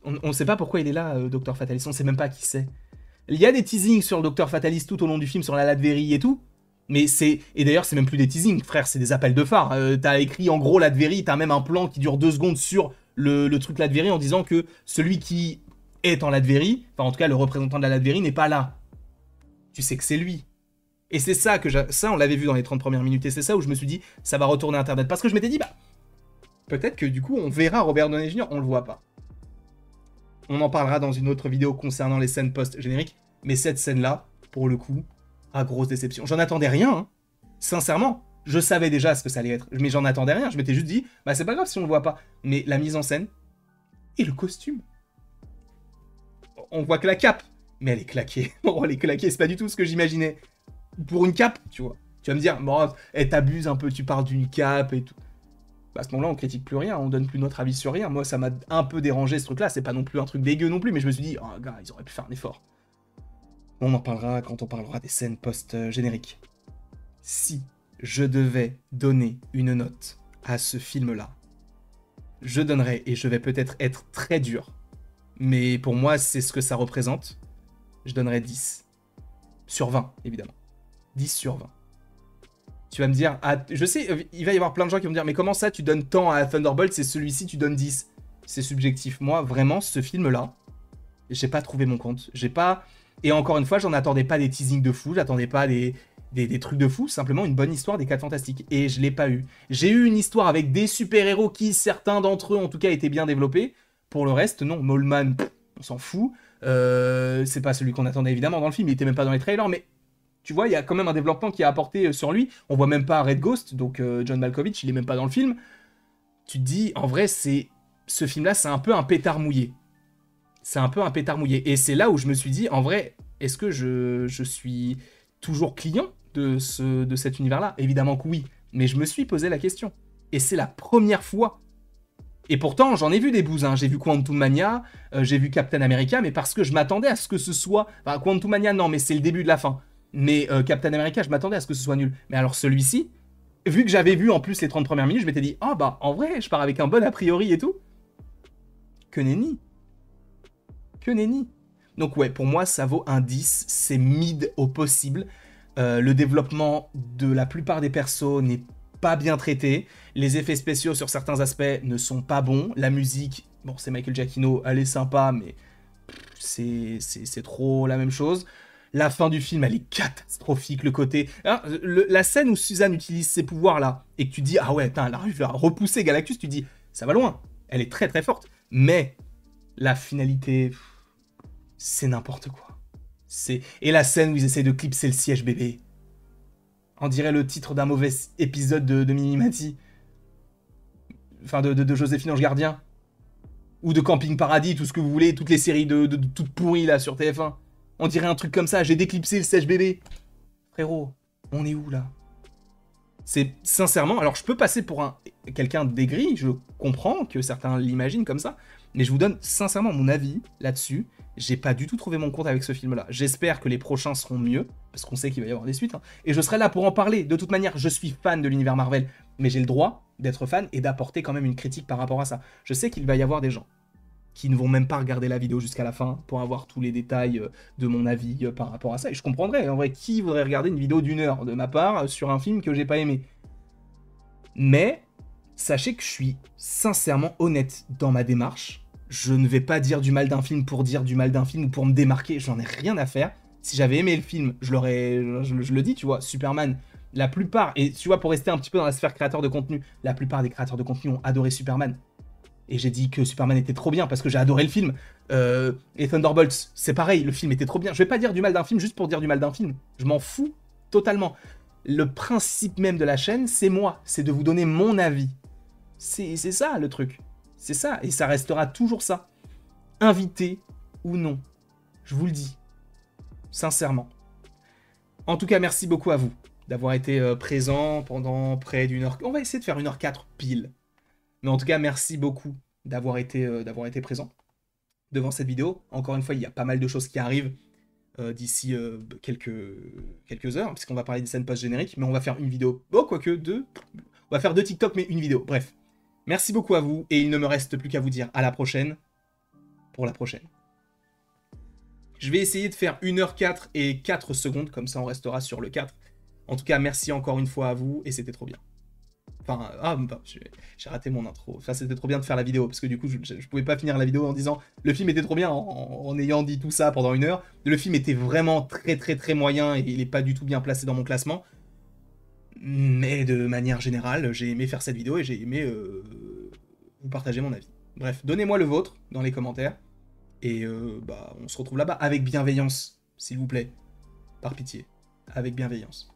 A: On ne sait pas pourquoi il est là, Dr. Fatalist, on ne sait même pas qui c'est. Il y a des teasings sur le Dr. Fatalist tout au long du film, sur la Latverie et tout. Mais c'est... Et d'ailleurs, c'est même plus des teasings, frère, c'est des appels de phare. T'as écrit en gros Latverie, t'as même un plan qui dure 2 secondes sur le truc Latverie en disant que celui qui est en Latverie, enfin en tout cas le représentant de la Latverie, n'est pas là. Tu sais que c'est lui. Et c'est ça que ça, on l'avait vu dans les 30 premières minutes, et c'est ça où je me suis dit, ça va retourner Internet. Parce que je m'étais dit, bah, peut-être que du coup, on verra Robert Downey Jr., on le voit pas. On en parlera dans une autre vidéo concernant les scènes post-génériques, mais cette scène-là, pour le coup, à grosse déception. J'en attendais rien, hein. Sincèrement. Je savais déjà ce que ça allait être, mais j'en attendais rien. Je m'étais juste dit, bah c'est pas grave si on le voit pas. Mais la mise en scène et le costume. on voit que la cape. Mais elle est claquée. Oh, elle est claquée, c'est pas du tout ce que j'imaginais. Pour une cape, tu vois. Tu vas me dire, bon, elle t'abuse un peu, tu parles d'une cape et tout. Bah, à ce moment-là, on critique plus rien, on donne plus notre avis sur rien. Moi, ça m'a un peu dérangé ce truc-là. C'est pas non plus un truc dégueu non plus, mais je me suis dit, oh, gars, ils auraient pu faire un effort. On en parlera quand on parlera des scènes post-génériques. Si je devais donner une note à ce film-là, je donnerais, et je vais peut-être être très dur, mais pour moi, c'est ce que ça représente, je donnerais 10. Sur 20, évidemment. 10 sur 20. Tu vas me dire, ah, je sais, il va y avoir plein de gens qui vont me dire, mais comment ça, tu donnes tant à Thunderbolt, et celui-ci, tu donnes 10. C'est subjectif. Moi, vraiment, ce film-là, j'ai pas trouvé mon compte. J'ai pas... Et encore une fois, j'en attendais pas des teasings de fou, j'attendais pas des trucs de fou, simplement une bonne histoire des 4 Fantastiques. Et je l'ai pas eu. J'ai eu une histoire avec des super-héros qui, certains d'entre eux, en tout cas, étaient bien développés. Pour le reste, non. Mole-Man, on s'en fout. C'est pas celui qu'on attendait évidemment dans le film, il était même pas dans les trailers, mais tu vois, il y a quand même un développement qui a apporté sur lui. On voit même pas Red Ghost, donc John Malkovich, il est même pas dans le film. Tu te dis, en vrai, ce film-là, c'est un peu un pétard mouillé. C'est un peu un pétard mouillé. Et c'est là où je me suis dit, en vrai, est-ce que je suis toujours client de cet univers-là? Évidemment que oui, mais je me suis posé la question. Et c'est la première fois. Et pourtant, j'en ai vu des bouses, hein. J'ai vu Quantum Mania, j'ai vu Captain America, mais parce que je m'attendais à ce que ce soit... Enfin, Quantum Mania, non, mais c'est le début de la fin. Mais Captain America, je m'attendais à ce que ce soit nul. Mais alors celui-ci, vu que j'avais vu en plus les 30 premières minutes, je m'étais dit, ah bah, en vrai, je pars avec un bon a priori et tout. Que nenni. Que nenni. Donc ouais, pour moi, ça vaut un 10, c'est mid au possible. Le développement de la plupart des persos n'est pas bien traité. Les effets spéciaux sur certains aspects ne sont pas bons. La musique, bon, c'est Michael Giacchino, elle est sympa, mais c'est trop la même chose. La fin du film, elle est catastrophique, le côté... Hein, la scène où Suzanne utilise ses pouvoirs, là, et que tu dis, ah ouais, elle arrive à repousser Galactus, tu dis, ça va loin. Elle est très très forte. Mais la finalité, c'est n'importe quoi. Et la scène où ils essayent de clipser le siège bébé. On dirait le titre d'un mauvais épisode de Minimati. Enfin, de Joséphine Ange Gardien. Ou de Camping Paradis, tout ce que vous voulez, toutes les séries de toutes pourries là sur TF1. On dirait un truc comme ça, j'ai déclipsé le siège bébé. Frérot, on est où là? C'est sincèrement, alors je peux passer pour quelqu'un d'aigri, je comprends que certains l'imaginent comme ça, mais je vous donne sincèrement mon avis là-dessus. J'ai pas du tout trouvé mon compte avec ce film-là. J'espère que les prochains seront mieux, parce qu'on sait qu'il va y avoir des suites, hein, et je serai là pour en parler. De toute manière, je suis fan de l'univers Marvel, mais j'ai le droit d'être fan et d'apporter quand même une critique par rapport à ça. Je sais qu'il va y avoir des gens qui ne vont même pas regarder la vidéo jusqu'à la fin pour avoir tous les détails de mon avis par rapport à ça. Et je comprendrais, en vrai, qui voudrait regarder une vidéo d'1 heure de ma part sur un film que j'ai pas aimé? Mais sachez que je suis sincèrement honnête dans ma démarche. Je ne vais pas dire du mal d'un film pour dire du mal d'un film ou pour me démarquer, j'en ai rien à faire. Si j'avais aimé le film, je le dis, tu vois, Superman, la plupart, et tu vois, pour rester un petit peu dans la sphère créateur de contenu, la plupart des créateurs de contenu ont adoré Superman. Et j'ai dit que Superman était trop bien parce que j'ai adoré le film. Et Thunderbolts, c'est pareil, le film était trop bien. Je vais pas dire du mal d'un film juste pour dire du mal d'un film. Je m'en fous totalement. Le principe même de la chaîne, c'est moi. C'est de vous donner mon avis. C'est ça le truc. C'est ça. Et ça restera toujours ça. Invité ou non. Je vous le dis. Sincèrement. En tout cas, merci beaucoup à vous d'avoir été présent pendant près d'une heure. On va essayer de faire 1h04 pile. Mais en tout cas, merci beaucoup d'avoir été présent devant cette vidéo. Encore une fois, il y a pas mal de choses qui arrivent d'ici quelques heures, puisqu'on va parler des scènes post-génériques, mais on va faire une vidéo, quoique deux. On va faire 2 TikTok, mais une vidéo. Bref, merci beaucoup à vous, et il ne me reste plus qu'à vous dire à la prochaine, pour la prochaine. Je vais essayer de faire 1h04 et 4 secondes, comme ça on restera sur le 4. En tout cas, merci encore une fois à vous, et c'était trop bien. Enfin, j'ai raté mon intro. Enfin, c'était trop bien de faire la vidéo, parce que du coup, je pouvais pas finir la vidéo en disant le film était trop bien, en ayant dit tout ça pendant 1 heure. Le film était vraiment très très très moyen, et il est pas du tout bien placé dans mon classement. Mais de manière générale, j'ai aimé faire cette vidéo, et j'ai aimé vous partager mon avis. Bref, donnez-moi le vôtre dans les commentaires, et on se retrouve là-bas avec bienveillance, s'il vous plaît. Par pitié, avec bienveillance.